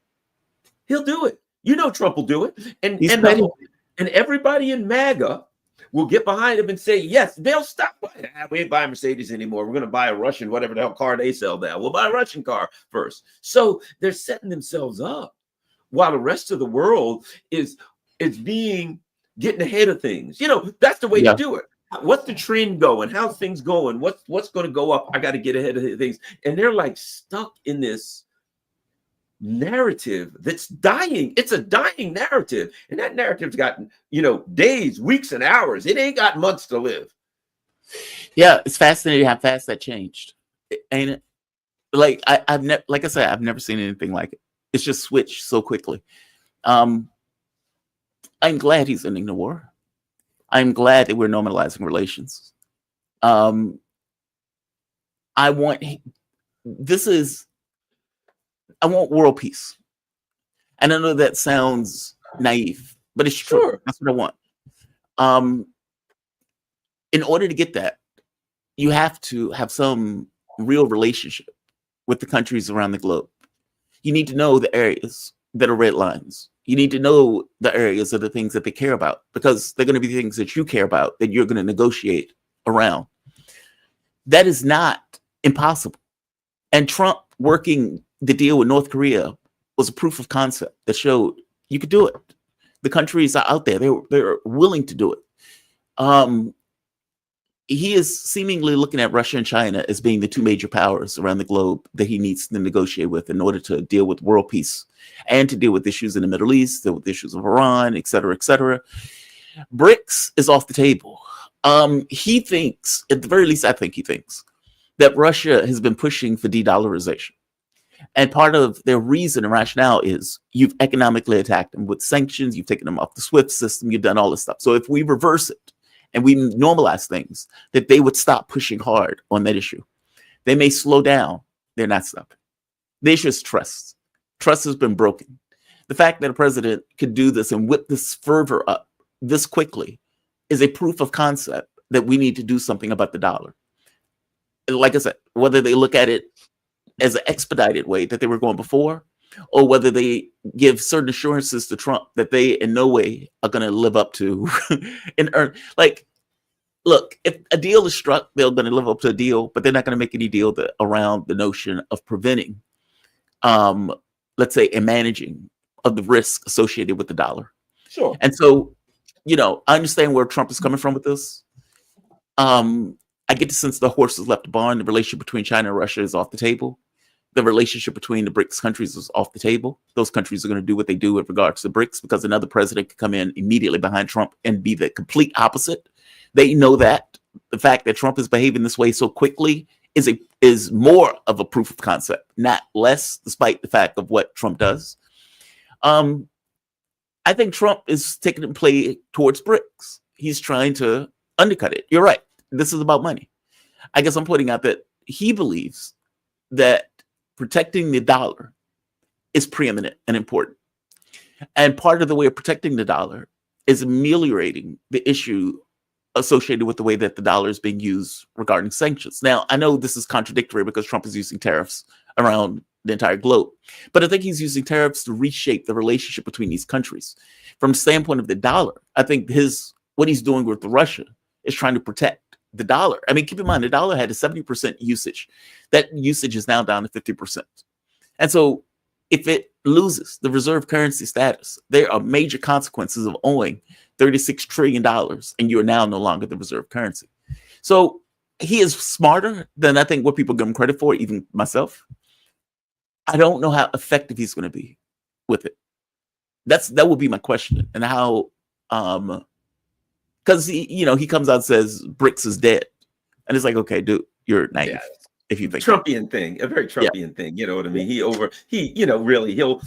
He'll do it. Trump will do it. And everybody in MAGA will get behind him and say, yes, they'll stop. We ain't buying Mercedes anymore. We're going to buy a Russian, whatever the hell car they sell now. We'll buy a Russian car first. So they're setting themselves up while the rest of the world is getting ahead of things. That's the way to do it. What's the trend going? How's things going? What's going to go up? I got to get ahead of things. And they're like stuck in this narrative that's dying. It's a dying narrative. And that narrative's got, days, weeks, and hours. It ain't got months to live. Yeah, it's fascinating how fast that changed. Ain't it? Like I've never, like I said, I've never seen anything like it. It's just switched so quickly. I'm glad he's ending the war. I'm glad that we're normalizing relations. I want world peace. And I know that sounds naive, but it's true. Sure. That's what I want. In order to get that, you have to have some real relationship with the countries around the globe. You need to know the areas that are red lines. You need to know the areas of the things that they care about, because they're going to be things that you care about that you're going to negotiate around. That is not impossible. And Trump working the deal with North Korea was a proof of concept that showed you could do it. The countries are out there; they're willing to do it. He is seemingly looking at Russia and China as being the two major powers around the globe that he needs to negotiate with in order to deal with world peace and to deal with issues in the Middle East, deal with issues of Iran, et cetera, et cetera. BRICS is off the table. He thinks, at the very least, I think he thinks that Russia has been pushing for de-dollarization. And part of their reason and rationale is you've economically attacked them with sanctions, you've taken them off the SWIFT system, you've done all this stuff. So if we reverse it and we normalize things, that they would stop pushing hard on that issue. They may slow down. They're not stopping. The issue is trust. Trust has been broken. The fact that a president could do this and whip this fervor up this quickly is a proof of concept that we need to do something about the dollar. Like I said, whether they look at it as an expedited way that they were going before, or whether they give certain assurances to Trump that they in no way are going to live up to and earn. Like, look, if a deal is struck, they're going to live up to a deal, but they're not going to make any deal around the notion of preventing, let's say, and managing of the risk associated with the dollar. Sure. And so, I understand where Trump is coming from with this. I get the sense the horse has left the barn. The relationship between China and Russia is off the table. The relationship between the BRICS countries is off the table. Those countries are going to do what they do with regards to BRICS because another president could come in immediately behind Trump and be the complete opposite. They know that. The fact that Trump is behaving this way so quickly is more of a proof of concept, not less, despite the fact of what Trump does. I think Trump is taking a play towards BRICS. He's trying to undercut it. You're right. This is about money. I guess I'm pointing out that he believes that protecting the dollar is preeminent and important. And part of the way of protecting the dollar is ameliorating the issue associated with the way that the dollar is being used regarding sanctions. Now, I know this is contradictory because Trump is using tariffs around the entire globe, but I think he's using tariffs to reshape the relationship between these countries. From the standpoint of the dollar, I think what he's doing with Russia is trying to protect the dollar. I mean, keep in mind, the dollar had a 70% usage. That usage is now down to 50%. And so if it loses the reserve currency status, there are major consequences of owing $36 trillion and you are now no longer the reserve currency. So he is smarter than I think what people give him credit for, even myself. I don't know how effective he's going to be with it. That would be my question. And how, because he comes out and says BRICS is dead, and it's like, okay, dude, you're naive if you think Trumpian thing, a very Trumpian thing. You know what I mean? He'll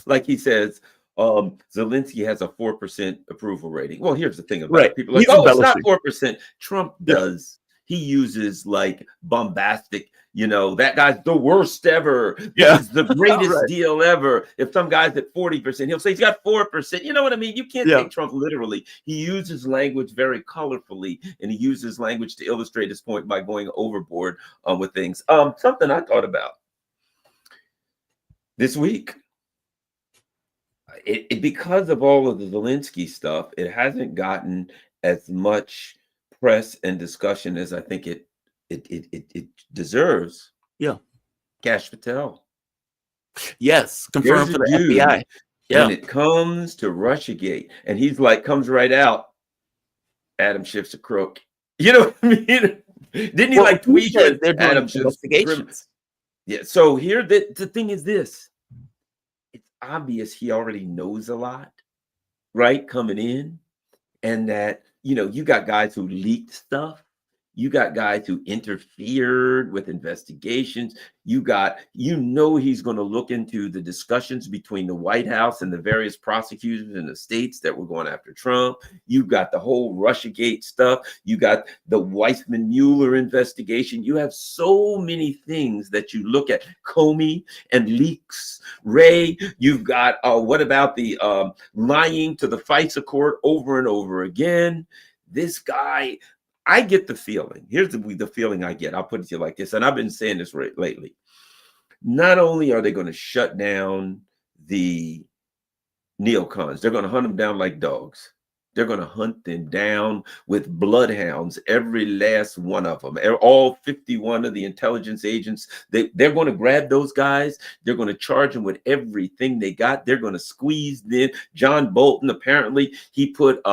like he says, Zelensky has a 4% approval rating. Well, here's the thing about it. People are like, it's not 4%. Trump does. He uses like bombastic, that guy's the worst ever. This is the greatest deal ever. If some guy's at 40%, he'll say he's got 4%. You know what I mean? You can't take Trump literally. He uses language very colorfully, and he uses language to illustrate his point by going overboard with things. Something I thought about this week. Because of all of the Zelensky stuff, it hasn't gotten as much press and discussion as I think it deserves. Yeah. Kash Patel. Yes. Confirmed for the FBI. Yeah. When it comes to Russiagate, and he's like, comes right out, Adam Schiff's a crook. You know what I mean? Didn't he tweet that they're doing Adam Schiff's? Yeah. So here, the thing is this. It's obvious he already knows a lot, right? Coming in, and that, you got guys who leaked stuff. You got guys who interfered with investigations. He's going to look into the discussions between the White House and the various prosecutors in the states that were going after Trump. You got the whole Russiagate stuff. You got the Weissman-Mueller investigation. You have so many things that you look at. Comey and leaks. Ray, you've got, what about the lying to the FISA court over and over again? This guy, I get the feeling. Here's the feeling I get. I'll put it to you like this, and I've been saying this lately. Not only are they going to shut down the neocons, they're going to hunt them down like dogs. They're going to hunt them down with bloodhounds, every last one of them, all 51 of the intelligence agents. They're going to grab those guys. They're going to charge them with everything they got. They're going to squeeze them. John Bolton, apparently, he put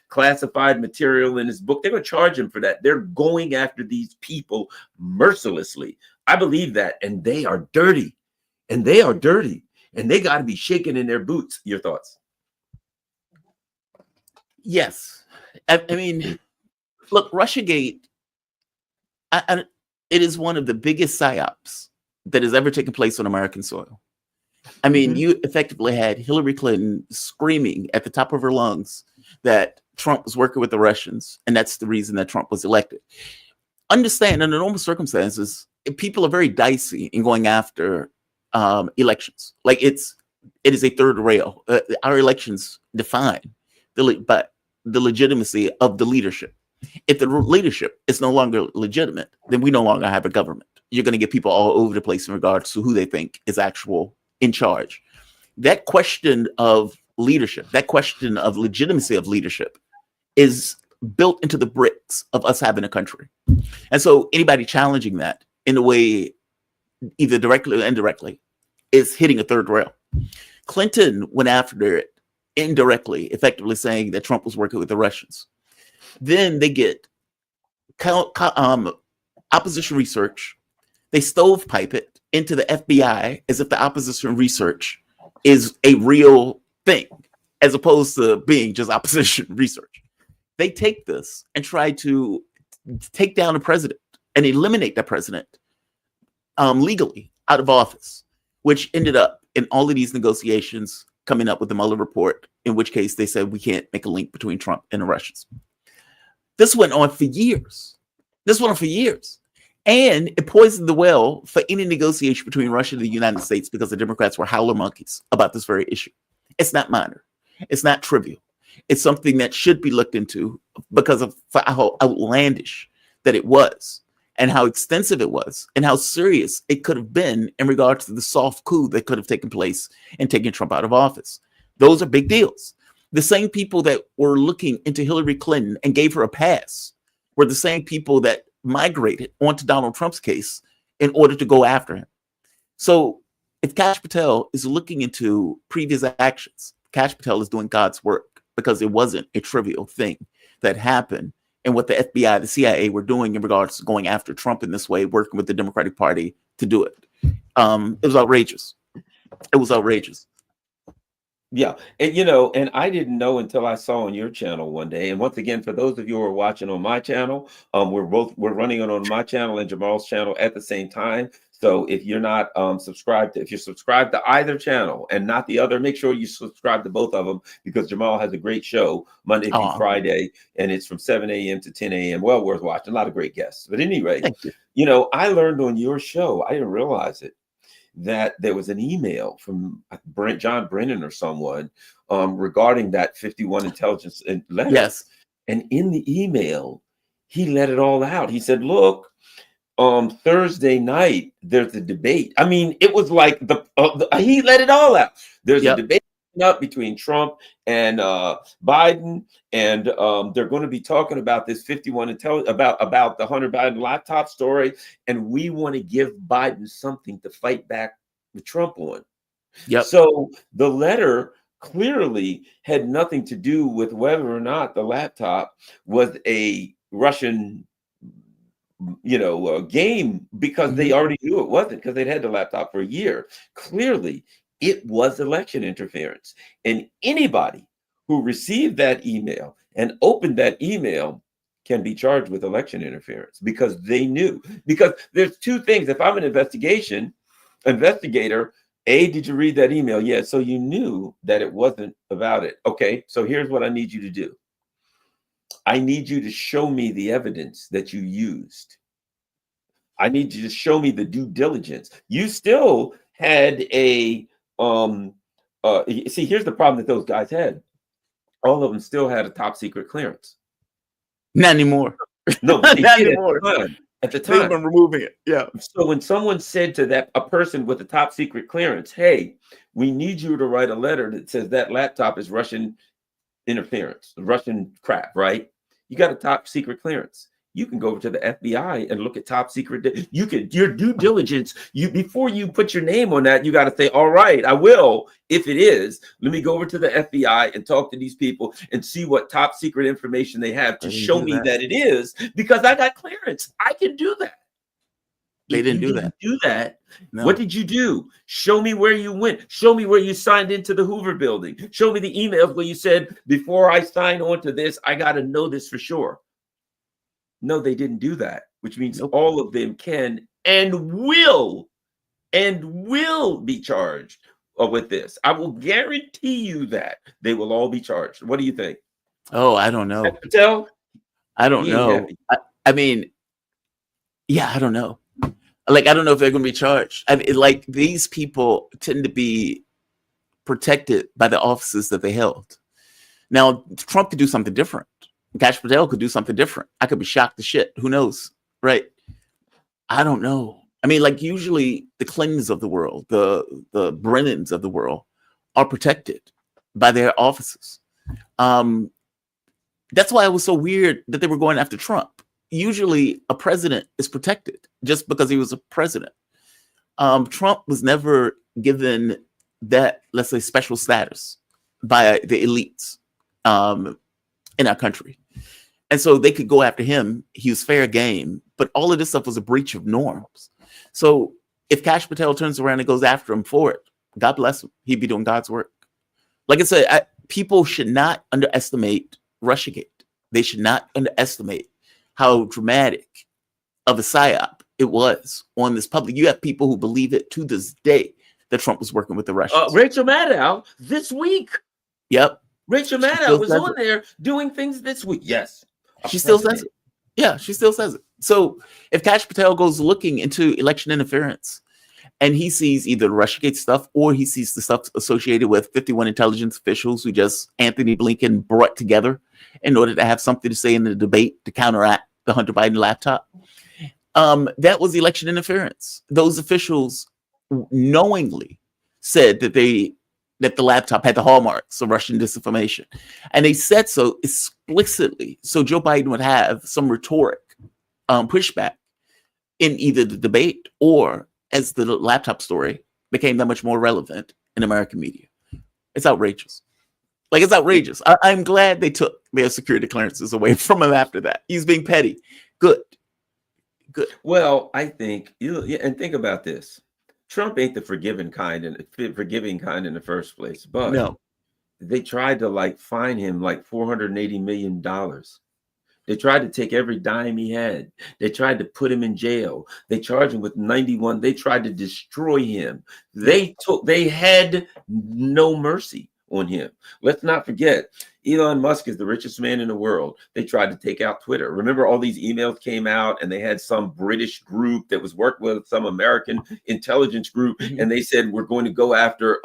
classified material in his book. They're going to charge him for that. They're going after these people mercilessly. I believe that. And they are dirty. And they are dirty. And they got to be shaking in their boots. Your thoughts? Yes. I mean, look, Russiagate, it is one of the biggest psyops that has ever taken place on American soil. I mean, you effectively had Hillary Clinton screaming at the top of her lungs that Trump was working with the Russians, and that's the reason that Trump was elected. Understand, under normal circumstances, people are very dicey in going after elections. Like it is a third rail. Our elections define but the legitimacy of the leadership. If the leadership is no longer legitimate, then we no longer have a government. You're going to get people all over the place in regards to who they think is actual in charge. That question of leadership, that question of legitimacy of leadership is built into the bricks of us having a country. And so anybody challenging that in a way, either directly or indirectly, is hitting a third rail. Clinton went after it indirectly, effectively saying that Trump was working with the Russians. Then they get opposition research. They stovepipe it into the FBI as if the opposition research is a real thing, as opposed to being just opposition research. They take this and try to take down the president and eliminate the president legally out of office, which ended up in all of these negotiations coming up with the Mueller report, in which case they said we can't make a link between Trump and the Russians. This went on for years. And it poisoned the well for any negotiation between Russia and the United States because the Democrats were howler monkeys about this very issue. It's not minor. It's not trivial. It's something that should be looked into because of how outlandish that it was and how extensive it was and how serious it could have been in regards to the soft coup that could have taken place in taking Trump out of office. Those are big deals. The same people that were looking into Hillary Clinton and gave her a pass were the same people that migrated onto Donald Trump's case in order to go after him. So if Kash Patel is looking into previous actions, Kash Patel is doing God's work because it wasn't a trivial thing that happened. And what the FBI, the CIA were doing in regards to going after Trump in this way, working with the Democratic Party to do it. It was outrageous. It was outrageous. Yeah. And, and I didn't know until I saw on your channel one day. And once again, for those of you who are watching on my channel, we're running it on my channel and Jamarl's channel at the same time. So if you're not subscribed, if you're subscribed to either channel and not the other, make sure you subscribe to both of them, because Jamarl has a great show Monday through Friday, and it's from 7 a.m. to 10 a.m. Well worth watching. A lot of great guests. But anyway, I learned on your show, I didn't realize it, that there was an email from John Brennan or someone regarding that 51 intelligence letter. Yes. And in the email, he let it all out. He said, look, Thursday night, there's a debate. I mean, it was like he let it all out. There's a debate up between Trump and Biden, and they're going to be talking about this 51 about the Hunter Biden laptop story, and we want to give Biden something to fight back with Trump on. Yep. So the letter clearly had nothing to do with whether or not the laptop was a Russian game, because they already knew it wasn't, because they'd had the laptop for a year. Clearly, it was election interference. And anybody who received that email and opened that email can be charged with election interference, because they knew. Because there's two things. If I'm an investigator, did you read that email? Yeah. So you knew that it wasn't about it. Okay. So here's what I need you to do. I need you to show me the evidence that you used. I need you to show me the due diligence. You still had a see, here's the problem that those guys had. All of them still had a top secret clearance. Not anymore. No, not anymore. At the time, they've been removing it. Yeah. So when someone said to a person with a top secret clearance, hey, we need you to write a letter that says that laptop is Russian interference, the Russian crap, right? You got a top secret clearance. You can go over to the FBI and look at top secret. You can your due diligence. You before you put your name on that, you got to say, all right, I will. If it is, let me go over to the FBI and talk to these people and see what top secret information they have to show me that it is, because I got clearance. I can do that. They didn't do that. Do that. No. What did you do? Show me where you went. Show me where you signed into the Hoover building. Show me the emails where you said, before I sign on to this, I got to know this for sure. No, they didn't do that, which means all of them can and will be charged with this. I will guarantee you that they will all be charged. What do you think? Oh, I don't know. Patel? I don't know. I mean, yeah, I don't know. Like, I don't know if they're going to be charged. I mean, like, these people tend to be protected by the offices that they held. Now, Trump could do something different. Kash Patel could do something different. I could be shocked to shit. Who knows? Right? I don't know. I mean, like, usually the Clintons of the world, the Brennans of the world are protected by their offices. That's why it was so weird that they were going after Trump. Usually a president is protected just because he was a president. Trump was never given that, let's say, special status by the elites in our country. And so they could go after him. He was fair game, but all of this stuff was a breach of norms. So if Kash Patel turns around and goes after him for it, God bless him. He'd be doing God's work. Like I said, people should not underestimate Russiagate. They should not underestimate how dramatic of a psyop it was on this public. You have people who believe it to this day that Trump was working with the Russians. Rachel Maddow this week. Yep. Rachel Maddow was on there doing things this week. Yes. She still says it. Yeah, she still says it. So if Kash Patel goes looking into election interference and he sees either the Russiagate stuff or he sees the stuff associated with 51 intelligence officials who just Anthony Blinken brought together in order to have something to say in the debate to counteract the Hunter Biden laptop, that was election interference. Those officials knowingly said that the laptop had the hallmarks of Russian disinformation. And they said so explicitly so Joe Biden would have some rhetoric pushback in either the debate or as the laptop story became that much more relevant in American media. It's outrageous. Like, it's outrageous. I'm glad they took their security clearances away from him after that. He's being petty. Good. Well, I think, and think about this. Trump ain't the forgiving kind in the first place, but no, they tried to fine him $480 million. They tried to take every dime he had. They tried to put him in jail. They charged him with 91. They tried to destroy him. They had no mercy on him. Let's not forget, Elon Musk is the richest man in the world. They tried to take out Twitter. Remember, all these emails came out and they had some British group that was working with some American intelligence group. And they said, we're going to go after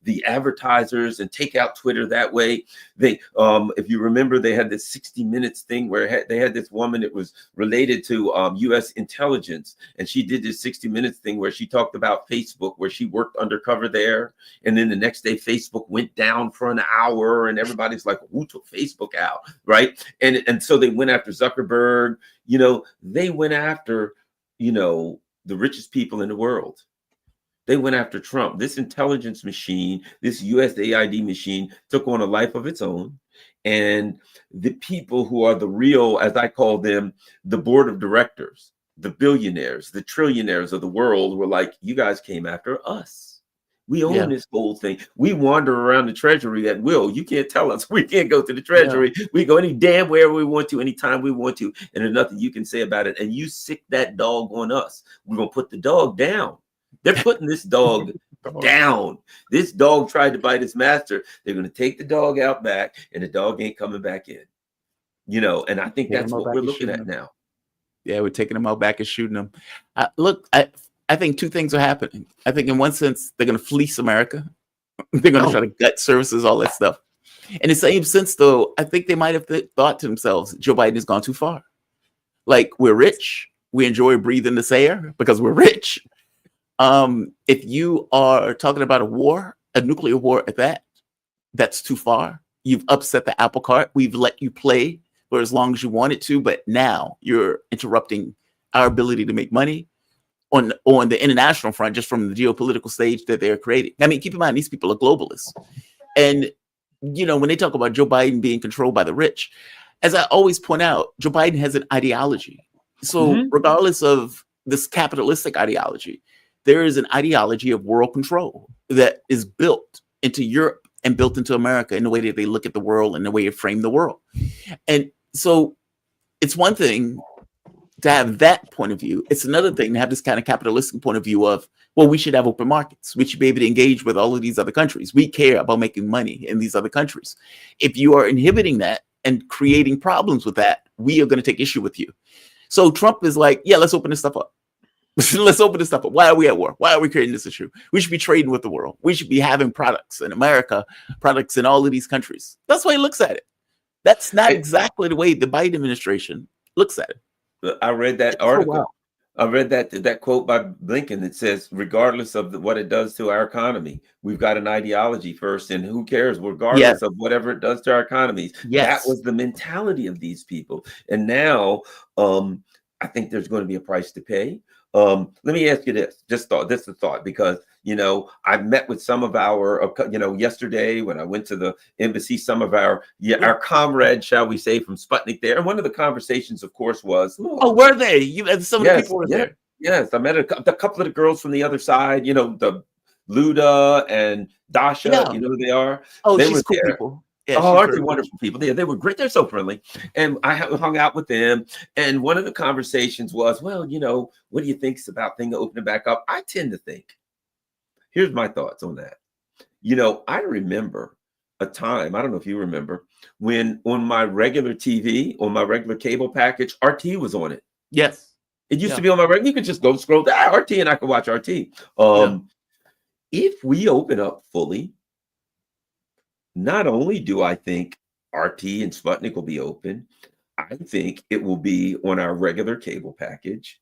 the advertisers and take out Twitter that way. They, if you remember, they had this 60 Minutes thing where they had this woman that was related to U.S. intelligence. And she did this 60 Minutes thing where she talked about Facebook, where she worked undercover there. And then the next day, Facebook went down for an hour and everybody's like, who took Facebook out, right? And so they went after Zuckerberg. They went after, the richest people in the world. They went after Trump. This intelligence machine, this USAID machine, took on a life of its own. And the people who are the real, as I call them, the board of directors, the billionaires, the trillionaires of the world were like, you guys came after us. We own this whole thing. We wander around the treasury at will. You can't tell us. We can't go to the treasury. Yeah. We go any damn where we want to, anytime we want to. And there's nothing you can say about it. And you sick that dog on us. We're going to put the dog down. They're putting this dog down. This dog tried to bite his master. They're going to take the dog out back, and the dog ain't coming back in. And I think that's what we're looking at now. Yeah, we're taking them out back and shooting them. Look, I think two things are happening. I think in one sense, they're going to fleece America. They're going to try to gut services, all that stuff. In the same sense, though, I think they might have thought to themselves, Joe Biden has gone too far. Like, we're rich. We enjoy breathing this air because we're rich. If you are talking about a war, a nuclear war at that, that's too far. You've upset the apple cart. We've let you play for as long as you wanted to, but now you're interrupting our ability to make money on the international front, just from the geopolitical stage that they're creating. I mean, keep in mind, these people are globalists. And, when they talk about Joe Biden being controlled by the rich, as I always point out, Joe Biden has an ideology. So regardless of this capitalistic ideology, there is an ideology of world control that is built into Europe and built into America in the way that they look at the world and the way they frame the world. And so it's one thing to have that point of view. It's another thing to have this kind of capitalistic point of view of, well, we should have open markets. We should be able to engage with all of these other countries. We care about making money in these other countries. If you are inhibiting that and creating problems with that, we are going to take issue with you. So Trump is like, yeah, let's open this stuff up. Let's open this stuff up. Why are we at war? Why are we creating this issue? We should be trading with the world. We should be having products in America, products in all of these countries. That's the way he looks at it. That's not exactly the way the Biden administration looks at it. I read that article. I read that quote by Blinken that says, regardless of what it does to our economy, we've got an ideology first, and who cares, regardless of whatever it does to our economies. That was the mentality of these people. And now I think there's going to be a price to pay. Let me ask you this, this is a thought, because, I met with some of our, yesterday when I went to the embassy, some of our comrades, shall we say, from Sputnik there. And one of the conversations, of course, was, were they? Some of the people were there. Yes, I met a couple of the girls from the other side, the Luda and Dasha, you know who they are? Oh, they she's cool people. Yeah, aren't they wonderful people? Yeah, they were great. They're so friendly. And I hung out with them. And one of the conversations was, well, what do you think about things opening back up? I tend to think, here's my thoughts on that. I remember a time, I don't know if you remember, when on my regular TV, on my regular cable package, RT was on it. Yes. It used to be on my regular. You could just go scroll down RT and I could watch RT. If we open up fully, not only do I think RT and Sputnik will be open, I think it will be on our regular cable package.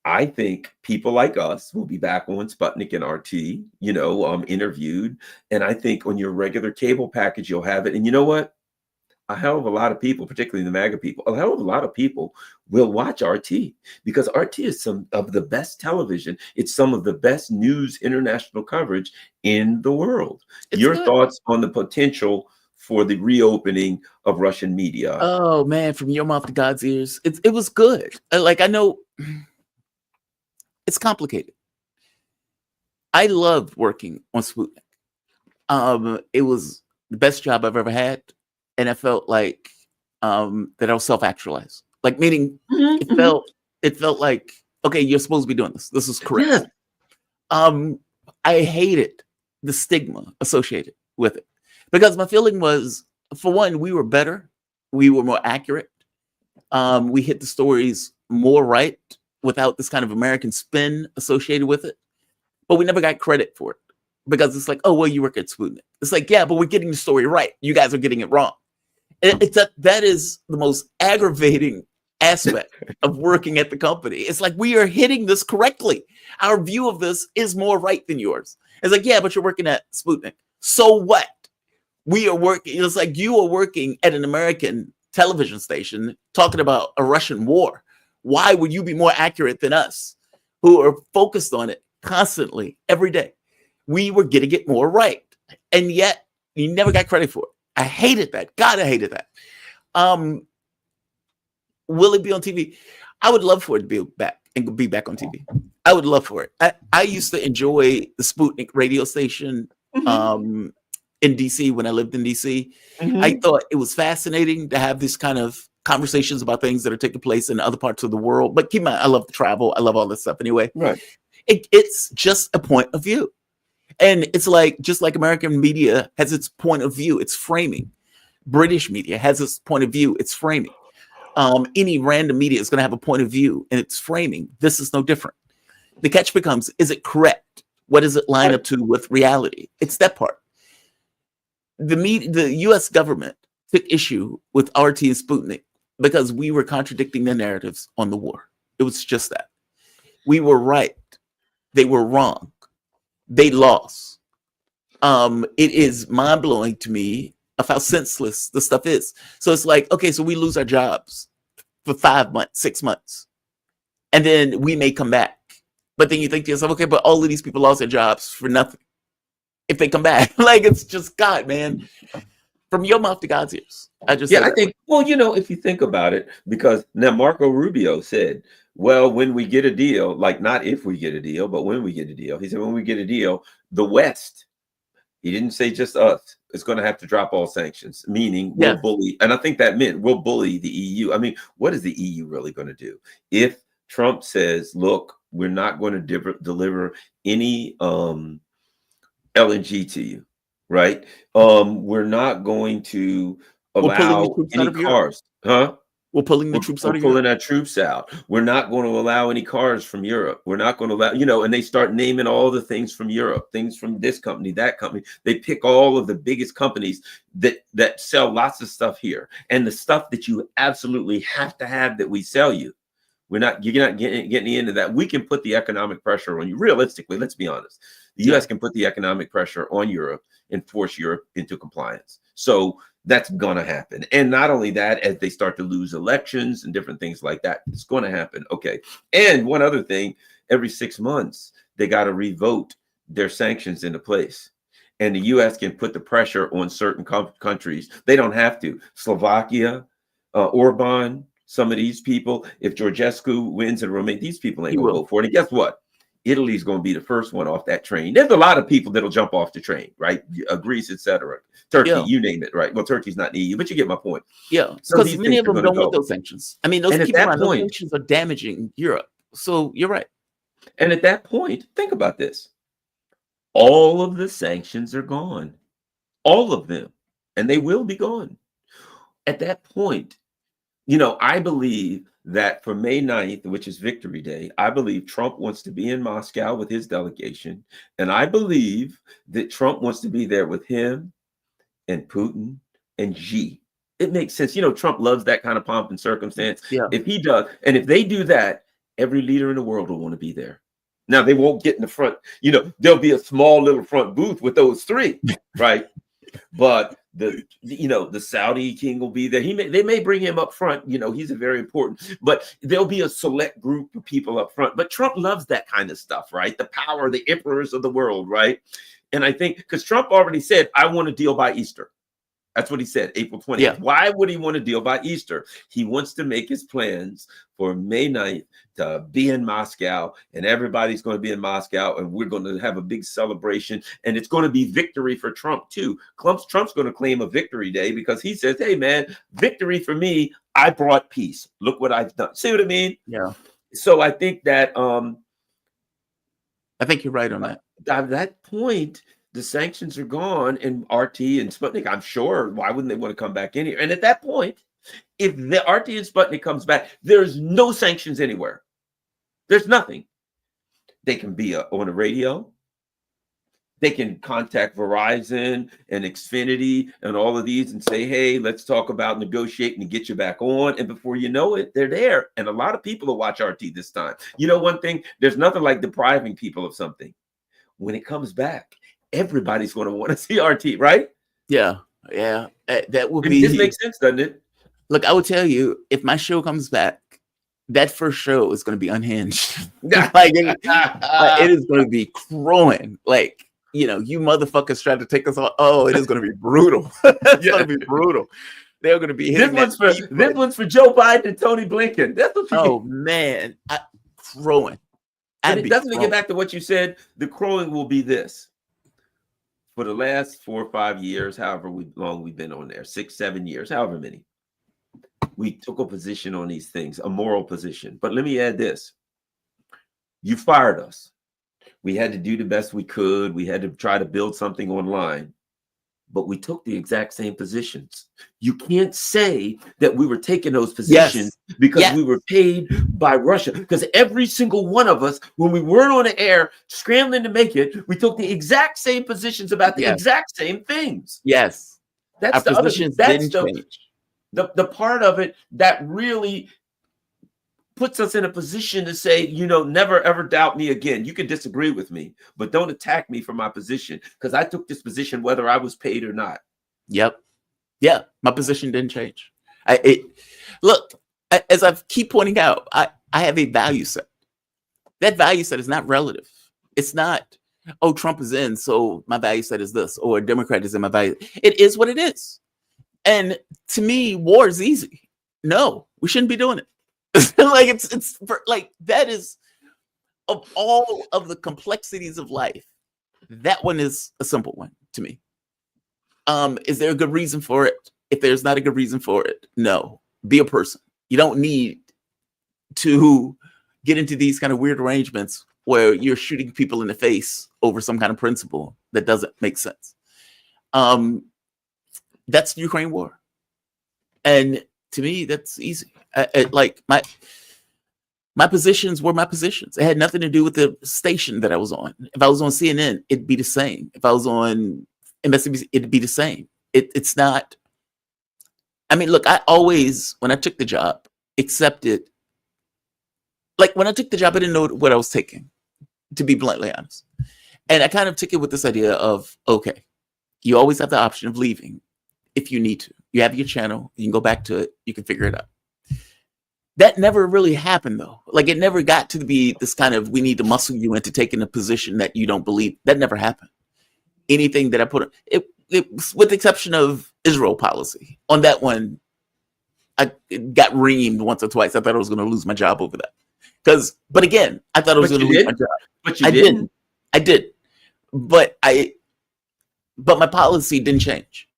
I think people like us will be back on Sputnik and RT, interviewed. And I think on your regular cable package, you'll have it. And you know what? A hell of a lot of people, particularly the MAGA people, a hell of a lot of people will watch RT, because RT is some of the best television. It's some of the best news, international coverage in the world. Your thoughts on the potential for the reopening of Russian media? Oh man, from your mouth to God's ears. It was good. I know it's complicated. I loved working on Sputnik. It was the best job I've ever had. And I felt like that I was self-actualized. Like, meaning it felt like, okay, you're supposed to be doing this. This is correct. Yeah. I hated the stigma associated with it, because my feeling was, for one, we were better. We were more accurate. We hit the stories more right without this kind of American spin associated with it. But we never got credit for it, because it's like, oh, well, you work at Sputnik. It's like, yeah, but we're getting the story right. You guys are getting it wrong. That is the most aggravating aspect of working at the company. It's like, we are hitting this correctly. Our view of this is more right than yours. It's like, yeah, but you're working at Sputnik. So what? We are working. It's like you are working at an American television station talking about a Russian war. Why would you be more accurate than us, who are focused on it constantly every day? We were getting it more right. And yet you never got credit for it. I hated that. God, I hated that. Will it be on TV? I would love for it to be back and be back on TV. I would love for it. I used to enjoy the Sputnik radio station in DC when I lived in DC. I thought it was fascinating to have this kind of conversations about things that are taking place in other parts of the world. But keep in mind, I love to travel. I love all this stuff anyway. Right. It's just a point of view. And it's like, just like American media has its point of view, it's framing. British media has its point of view, it's framing. Any random media is going to have a point of view and it's framing. This is no different. The catch becomes, is it correct? What does it line up to with reality? It's that part. The US government took issue with RT and Sputnik because we were contradicting their narratives on the war. It was just that. We were right. They were wrong. They lost. It is mind-blowing to me of how senseless the stuff is. So it's like, okay, so we lose our jobs for 5 months, 6 months, and then we may come back. But then you think to yourself, okay, but all of these people lost their jobs for nothing if they come back. Like, it's just God, man. From your mouth to God's ears. I just I think, well, if you think about it, because now Marco Rubio said, well, when we get a deal, like not if we get a deal, but when we get a deal, he said, when we get a deal, the West, he didn't say just us, is going to have to drop all sanctions, meaning we'll bully. And I think that meant we'll bully the EU. I mean, what is the EU really going to do? If Trump says, look, we're not going to deliver any LNG to you, right? We're not going to allow any cars. Huh? We're pulling the troops out of Europe. We're pulling our troops out. We're not going to allow any cars from Europe. We're not going to allow, and they start naming all the things from Europe, things from this company, that company. They pick all of the biggest companies that sell lots of stuff here. And the stuff that you absolutely have to have that we sell you. You're not getting into that. We can put the economic pressure on you. Realistically, let's be honest. The U.S. can put the economic pressure on Europe and force Europe into compliance. So that's going to happen. And not only that, as they start to lose elections and different things like that, it's going to happen. Okay. And one other thing, every 6 months, they got to revote their sanctions into place. And the U.S. can put the pressure on certain countries. They don't have to. Slovakia, Orban, some of these people, if Georgescu wins in Romania, these people ain't going to vote for it. And guess what? Italy's going to be the first one off that train. There's a lot of people that'll jump off the train, right? Greece, etc. Turkey, you name it, right? Well, Turkey's not in the EU, but you get my point. Yeah, because many of them don't want those sanctions. I mean, those sanctions are damaging Europe. So you're right. And at that point, think about this. All of the sanctions are gone. All of them. And they will be gone. At that point, I believe that for May 9th, which is Victory Day, I believe Trump wants to be in Moscow with his delegation. And I believe that Trump wants to be there with him and Putin and Xi. It makes sense. Trump loves that kind of pomp and circumstance. Yeah. If he does, and if they do that, every leader in the world will want to be there. Now, they won't get in the front. There'll be a small little front booth with those three, right? But the Saudi king will be there. They may bring him up front. He's a very important, but there'll be a select group of people up front. But Trump loves that kind of stuff, right? The power, the emperors of the world, right? And I think because Trump already said, I want a deal by Easter. That's what he said, April 20th. Yeah. Why would he want a deal by Easter? He wants to make his plans for May 9th to be in Moscow, and everybody's going to be in Moscow, and we're going to have a big celebration, and it's going to be victory for Trump too. Trump's going to claim a victory day because he says, hey man, victory for me, I brought peace. Look what I've done. See what I mean? Yeah. So I think that I think you're right on that. At that point, the sanctions are gone, and RT and Sputnik, I'm sure, why wouldn't they want to come back in here? And at that point, if the RT and Sputnik comes back, there's no sanctions anywhere. There's nothing. They can be on a radio. They can contact Verizon and Xfinity and all of these and say, hey, let's talk about negotiating to get you back on. And before you know it, they're there. And a lot of people will watch RT this time. One thing, there's nothing like depriving people of something. When it comes back, everybody's going to want to see RT, right? Yeah. That would be. This makes sense, doesn't it? Look, I will tell you, if my show comes back, that first show is going to be unhinged. It is going to be crowing. You motherfuckers tried to take us all. Oh, it is going to be brutal. It's going to be brutal. They're going to be hitting this one's for Joe Biden and Tony Blinken. That's what man, crowing. And it doesn't get back to what you said. The crowing will be this. For the last 4 or 5 years, however long we've been on there, 6, 7 years, however many, we took a position on these things, a moral position. But let me add this. You fired us. We had to do the best we could. We had to try to build something online. But we took the exact same positions. You can't say that we were taking those positions because we were paid by Russia. Because every single one of us, when we weren't on the air scrambling to make it, we took the exact same positions about the exact same things. Yes. That's our positions didn't change. The part of it that really puts us in a position to say, never ever doubt me again. You can disagree with me, but don't attack me for my position, because I took this position whether I was paid or not. Yep. Yeah, my position didn't change. Look, as I keep pointing out, I have a value set. That value set is not relative. It's not, oh, Trump is in, so my value set is this, or a Democrat is in my value. It is what it is. And to me, war is easy. No, we shouldn't be doing it. Like it's like that is, of all of the complexities of life, that one is a simple one to me. Is there a good reason for it? If there's not a good reason for it, no. Be a person. You don't need to get into these kind of weird arrangements where you're shooting people in the face over some kind of principle that doesn't make sense. That's the Ukraine war. And to me, that's easy. Like my positions were my positions. It had nothing to do with the station that I was on. If I was on CNN, it'd be the same. If I was on MSNBC, it'd be the same. It's not. I mean, look, I always, when I took the job, accepted. Like when I took the job, I didn't know what I was taking, to be bluntly honest. And I kind of took it with this idea of, okay, you always have the option of leaving if you need to. You have your channel, you can go back to it, you can figure it out. That never really happened, though. Like it never got to be this kind of, we need to muscle you into taking a position that you don't believe. That never happened. Anything that I put, it with the exception of Israel policy. On that one, I got reamed once or twice. I thought I was going to lose my job over that. But again, I thought I was going to lose my job. But you didn't. I did. But my policy didn't change.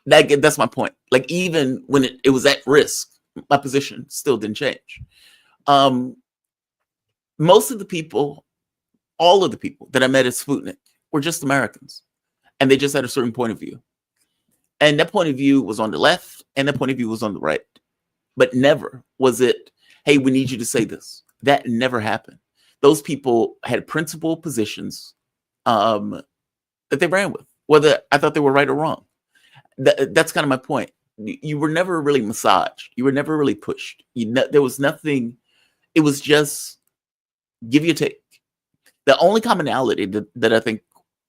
That's my point. Like even when it was at risk, my position still didn't change. Most of the people, all of the people that I met at Sputnik were just Americans. And they just had a certain point of view. And that point of view was on the left and that point of view was on the right. But never was it, hey, we need you to say this. That never happened. Those people had principal positions that they ran with, whether I thought they were right or wrong. That's kind of my point. You were never really massaged. You were never really pushed. There was nothing. It was just give you a take. The only commonality that I think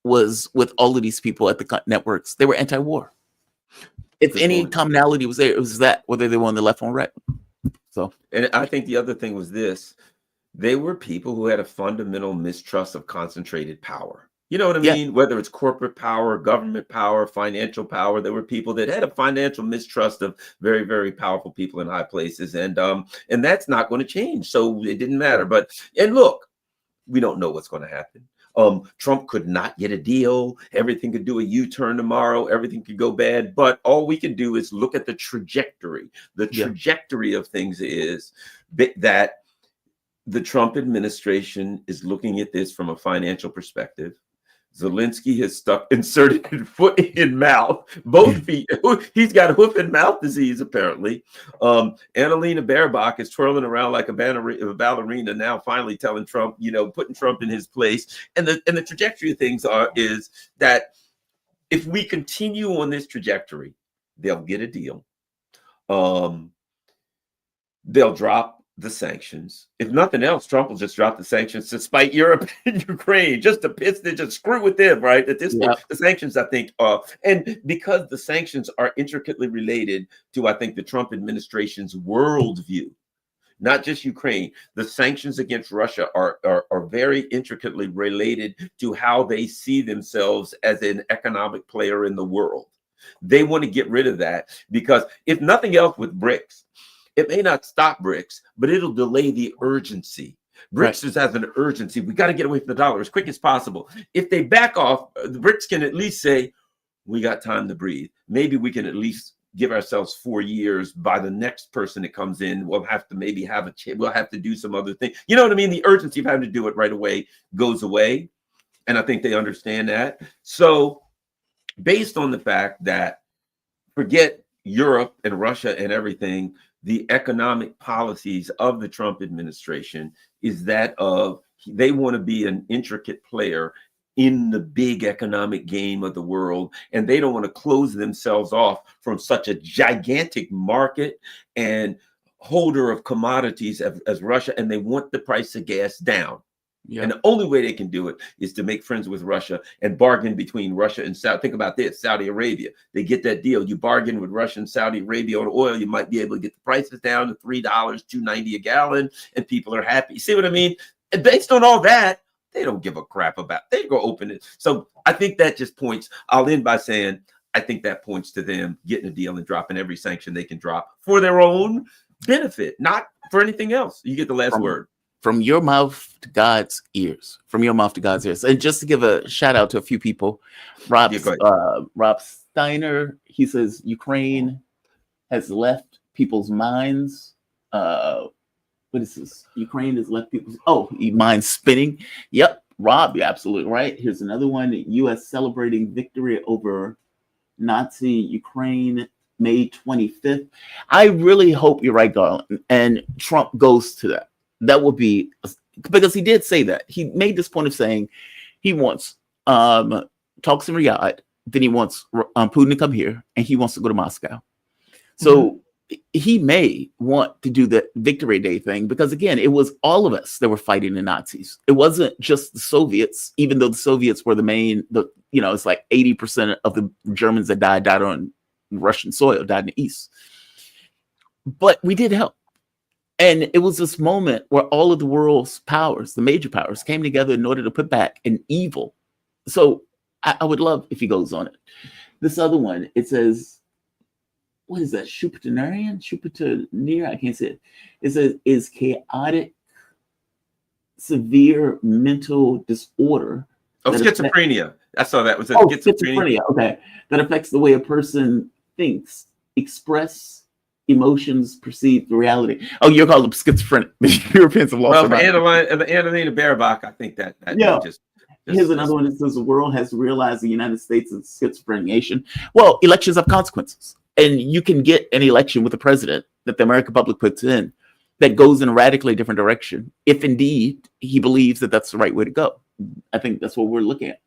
was with all of these people at the networks, they were anti-war. If any commonality was there, it was that, whether they were on the left or right. So, and I think the other thing was this: they were people who had a fundamental mistrust of concentrated power. You know what I mean? Whether it's corporate power, government power, financial power, there were people that had a financial mistrust of very, very powerful people in high places, and that's not going to change. So it didn't matter. And look, we don't know what's going to happen. Trump could not get a deal. Everything could do a U-turn tomorrow. Everything could go bad. But all we can do is look at the trajectory. The trajectory of things is that the Trump administration is looking at this from a financial perspective. Zelensky has inserted his foot in mouth, both feet. He's got hoof and mouth disease, apparently. Annalena Baerbock is twirling around like a ballerina now, finally telling Trump, putting Trump in his place. And the trajectory of things is that if we continue on this trajectory, they'll get a deal. They'll drop the sanctions. If nothing else, Trump will just drop the sanctions to spite Europe and Ukraine, just to piss them, just screw with them, right? At this point, the sanctions, I think, and because the sanctions are intricately related to, I think, the Trump administration's worldview, not just Ukraine. The sanctions against Russia are very intricately related to how they see themselves as an economic player in the world. They want to get rid of that because, if nothing else, with BRICS, it may not stop BRICS, but it'll delay the urgency. BRICS just has an urgency. We got to get away from the dollar as quick as possible. If they back off, the BRICS can at least say, we got time to breathe. Maybe we can at least give ourselves 4 years. By the next person that comes in, we'll have to maybe we'll have to do some other thing. You know what I mean? The urgency of having to do it right away goes away. And I think they understand that. So based on the fact that, forget Europe and Russia and everything, the economic policies of the Trump administration is that of they want to be an intricate player in the big economic game of the world, and they don't want to close themselves off from such a gigantic market and holder of commodities as Russia, and they want the price of gas down. Yeah. And the only way they can do it is to make friends with Russia and bargain between Russia and Saudi. Think about this, Saudi Arabia. They get that deal. You bargain with Russia and Saudi Arabia on oil, you might be able to get the prices down to $3, $2.90 a gallon, and people are happy. See what I mean? And based on all that, they don't give a crap about. They go open it. So I think that just points. I'll end by saying I think that points to them getting a deal and dropping every sanction they can drop for their own benefit, not for anything else. You get the last word. From your mouth to God's ears. From your mouth to God's ears. And just to give a shout out to a few people, Rob Steiner, he says Ukraine has left people's minds. What is this? Ukraine has left people's minds spinning. Yep, Rob, you're absolutely right. Here's another one. U.S. celebrating victory over Nazi Ukraine May 25th. I really hope you're right, Garland, and Trump goes to that. That would be, because he did say that. He made this point of saying he wants talks in Riyadh, then he wants Putin to come here, and he wants to go to Moscow. So he may want to do the Victory Day thing, because again, it was all of us that were fighting the Nazis. It wasn't just the Soviets, even though the Soviets were the main, it's like 80% of the Germans that died on Russian soil, died in the East. But we did help. And it was this moment where all of the world's powers, the major powers, came together in order to put back an evil. So I would love if he goes on it. This other one, it says, what is that? Schuppeteria? I can't say it. It says, is chaotic, severe mental disorder. Schizophrenia. I saw that. Was it schizophrenia? Okay. That affects the way a person thinks, express emotions, perceived reality. Oh, you're called them schizophrenic. The Europeans have lost their mind. Annalena Baerbock, I think that here's another one that says the world has realized the United States is a schizophrenic nation. Well, elections have consequences, and you can get an election with a president that the American public puts in that goes in a radically different direction, if indeed he believes that that's the right way to go. I think that's what we're looking at.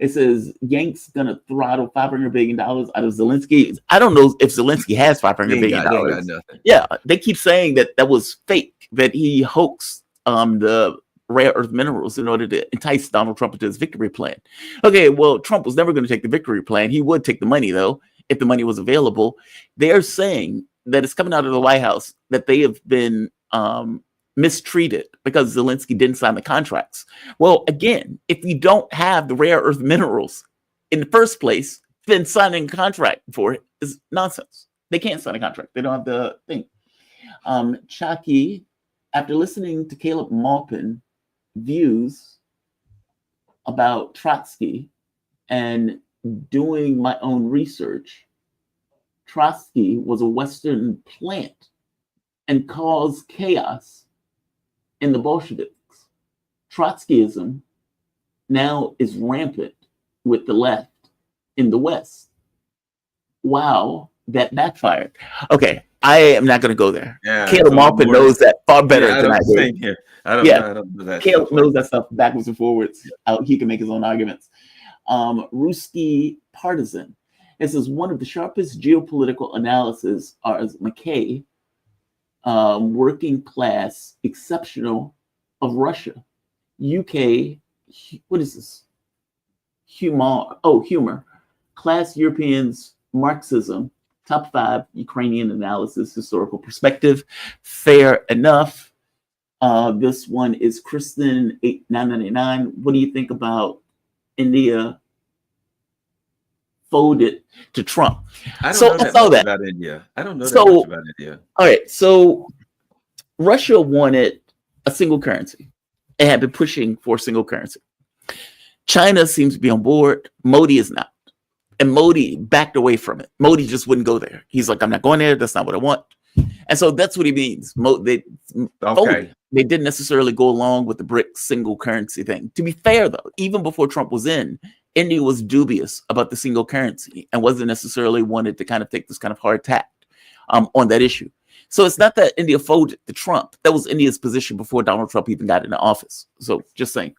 It says Yanks gonna throttle $500 billion out of Zelensky. I don't know if Zelensky has $500 billion. Yeah, they keep saying that was fake, that he hoaxed the rare earth minerals in order to entice Donald Trump into his victory plan. Okay, well, Trump was never going to take the victory plan. He would take the money, though, if the money was available. They're saying that it's coming out of the White House that they have been mistreated because Zelensky didn't sign the contracts. Well, again, if you don't have the rare earth minerals in the first place, then signing a contract for it is nonsense. They can't sign a contract. They don't have the thing. Chucky, after listening to Caleb Maupin views about Trotsky and doing my own research, Trotsky was a Western plant and caused chaos in the Bolsheviks. Trotskyism now is rampant with the left in the West. Wow, that backfired. Okay, I am not going to go there. Yeah, Caleb Maupin knows that far better than I do. Here. I don't know that. Caleb knows that stuff backwards and forwards. He can make his own arguments. Ruski partisan. It says one of the sharpest geopolitical analysis are McKay, working class exceptional of Russia. UK, what is this? Humor. Class Europeans, Marxism, top 5 Ukrainian analysis, historical perspective. Fair enough. This one is Kristen 8999. What do you think about India folded to Trump? I don't know that about India. I don't know that much about India. All right, so Russia wanted a single currency. It had been pushing for a single currency. China seems to be on board. Modi is not. And Modi backed away from it. Modi just wouldn't go there. He's like, I'm not going there. That's not what I want. And so that's what he means. They didn't necessarily go along with the BRICS single currency thing. To be fair, though, even before Trump was in, India was dubious about the single currency and wasn't necessarily wanted to kind of take this kind of hard tact on that issue. So it's not that India folded to Trump. That was India's position before Donald Trump even got into office. So just saying.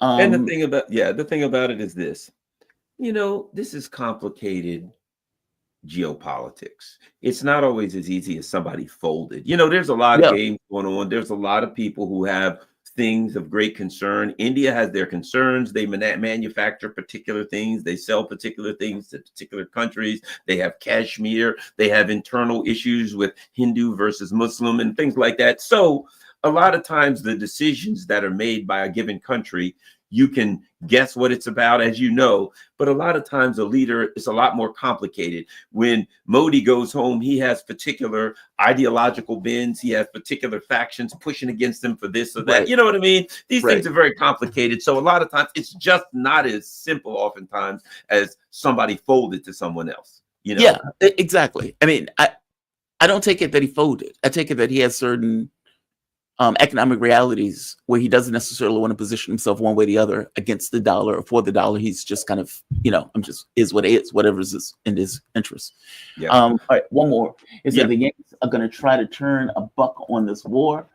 And the thing about it is this. This is complicated geopolitics. It's not always as easy as somebody folded. There's a lot of games going on. There's a lot of people who have things of great concern. India has their concerns. They manufacture particular things. They sell particular things to particular countries. They have Kashmir. They have internal issues with Hindu versus Muslim and things like that. So a lot of times the decisions that are made by a given country, you can guess what it's about, as you know, but a lot of times a leader is a lot more complicated. When Modi goes home, he has particular ideological bends. He has particular factions pushing against him for this or that. Right. You know what I mean? These Right. things are very complicated. So a lot of times it's just not as simple oftentimes as somebody folded to someone else. You know? Yeah, exactly. I mean, I don't take it that he folded. I take it that he has certain economic realities where he doesn't necessarily want to position himself one way or the other against the dollar or for the dollar. He's just kind of, I'm just is what it is, whatever's in his interest. Yeah. All right, one more. Is Yeah. that the Yankees are going to try to turn a buck on this war?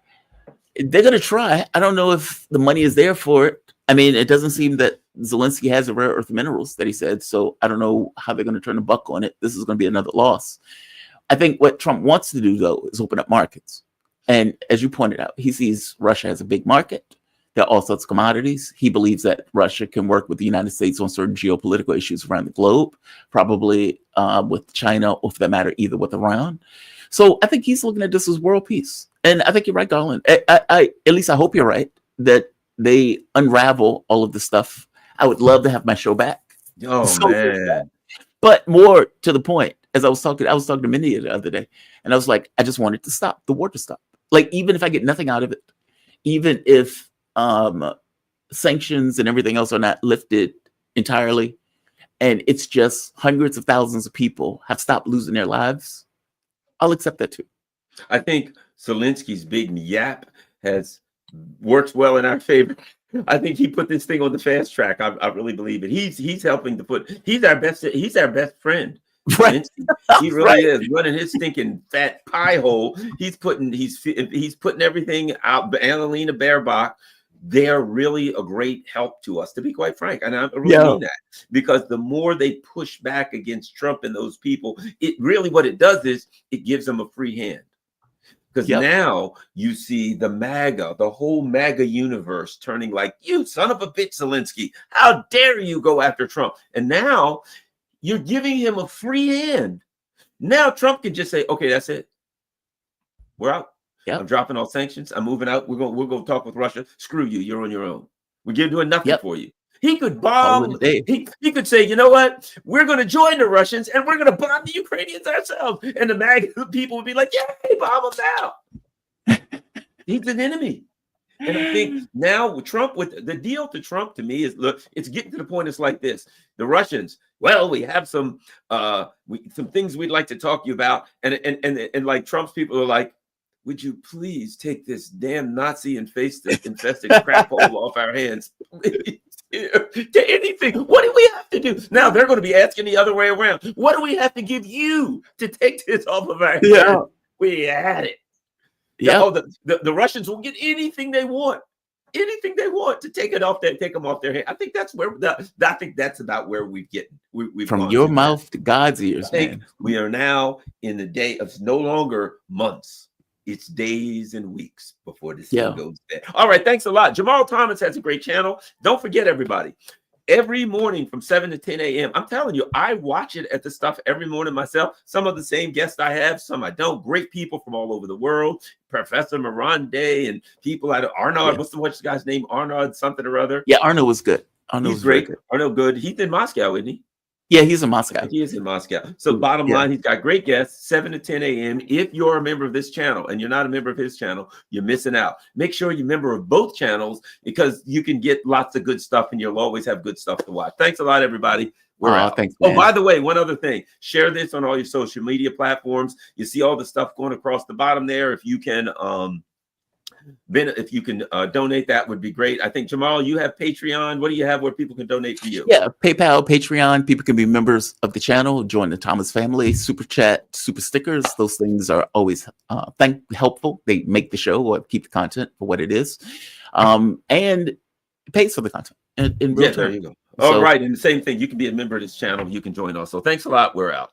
They're going to try. I don't know if the money is there for it. I mean, it doesn't seem that Zelensky has the rare earth minerals that he said. So I don't know how they're going to turn a buck on it. This is going to be another loss. I think what Trump wants to do, though, is open up markets. And as you pointed out, he sees Russia as a big market. There are all sorts of commodities. He believes that Russia can work with the United States on certain geopolitical issues around the globe, probably with China, or for that matter, either with Iran. So I think he's looking at this as world peace. And I think you're right, Garland. At least I hope you're right, that they unravel all of this stuff. I would love to have my show back. Oh, man. But more to the point, as I was talking to Mindy the other day, and I was like, I just wanted to stop, the war to stop. Like, even if I get nothing out of it, even if sanctions and everything else are not lifted entirely, and it's just hundreds of thousands of people have stopped losing their lives, I'll accept that too. I think Zelensky's big yap works well in our favor. I think he put this thing on the fast track. I really believe it. He's helping to he's our best friend. Right. He really is running his stinking fat pie hole. He's putting everything out. Annalena Baerbock, they're really a great help to us, to be quite frank. And I really mean that, because the more they push back against Trump and those people, it really, what it does is it gives them a free hand. Because now you see the whole MAGA universe turning like, you son of a bitch, Zelensky, how dare you go after Trump? And now you're giving him a free hand. Now Trump can just say, okay, that's it. We're out. I'm dropping all sanctions. I'm moving out. We're going to talk with Russia. Screw you. You're on your own. We're doing nothing for you. He could bomb. He could say, you know what? We're going to join the Russians and we're going to bomb the Ukrainians ourselves. And the MAGA people would be like, yay, bomb them now. He's an enemy. And I think now with Trump, with the deal to Trump, to me, is, look, it's getting to the point. It's like this. The Russians, well, we have some things we'd like to talk to you about. And like Trump's people are like, would you please take this damn Nazi infested crap hole off our hands? To anything. What do we have to do? Now they're going to be asking the other way around. What do we have to give you to take this off of our hands? Yeah. We had it. Yeah. The Russians will get anything they want. Anything they want to take them off their hand. I think that's about where we've from your mouth to God's ears. Man. We are now in the day of no longer months. It's days and weeks before this thing goes bad. All right, thanks a lot. Jamarl Thomas has a great channel. Don't forget, everybody, every morning from 7 to 10 a.m. I'm telling you, I watch it at the stuff every morning myself. Some of the same guests I have, some I don't. Great people from all over the world. Professor Mirande and people out of Arnold. What's the guy's name? Arnold something or other. Yeah, Arnold was good. He's great. Arnold good. He's in Moscow, isn't he? Yeah, he's in Moscow. He is in Moscow. So bottom line, he's got great guests, 7 to 10 a.m. If you're a member of this channel and you're not a member of his channel, you're missing out. Make sure you're a member of both channels, because you can get lots of good stuff and you'll always have good stuff to watch. Thanks a lot, everybody. We're out. Thanks, man. Oh, by the way, one other thing. Share this on all your social media platforms. You see all the stuff going across the bottom there. If you can donate, that would be great. I think, Jamarl, you have Patreon. What do you have where people can donate for you? Yeah, PayPal, Patreon. People can be members of the channel, join the Thomas family, super chat, super stickers. Those things are always helpful. They make the show or keep the content for what it is, and it pays for the content in real time. There you go. All right, and the same thing. You can be a member of this channel. You can join also. Thanks a lot. We're out.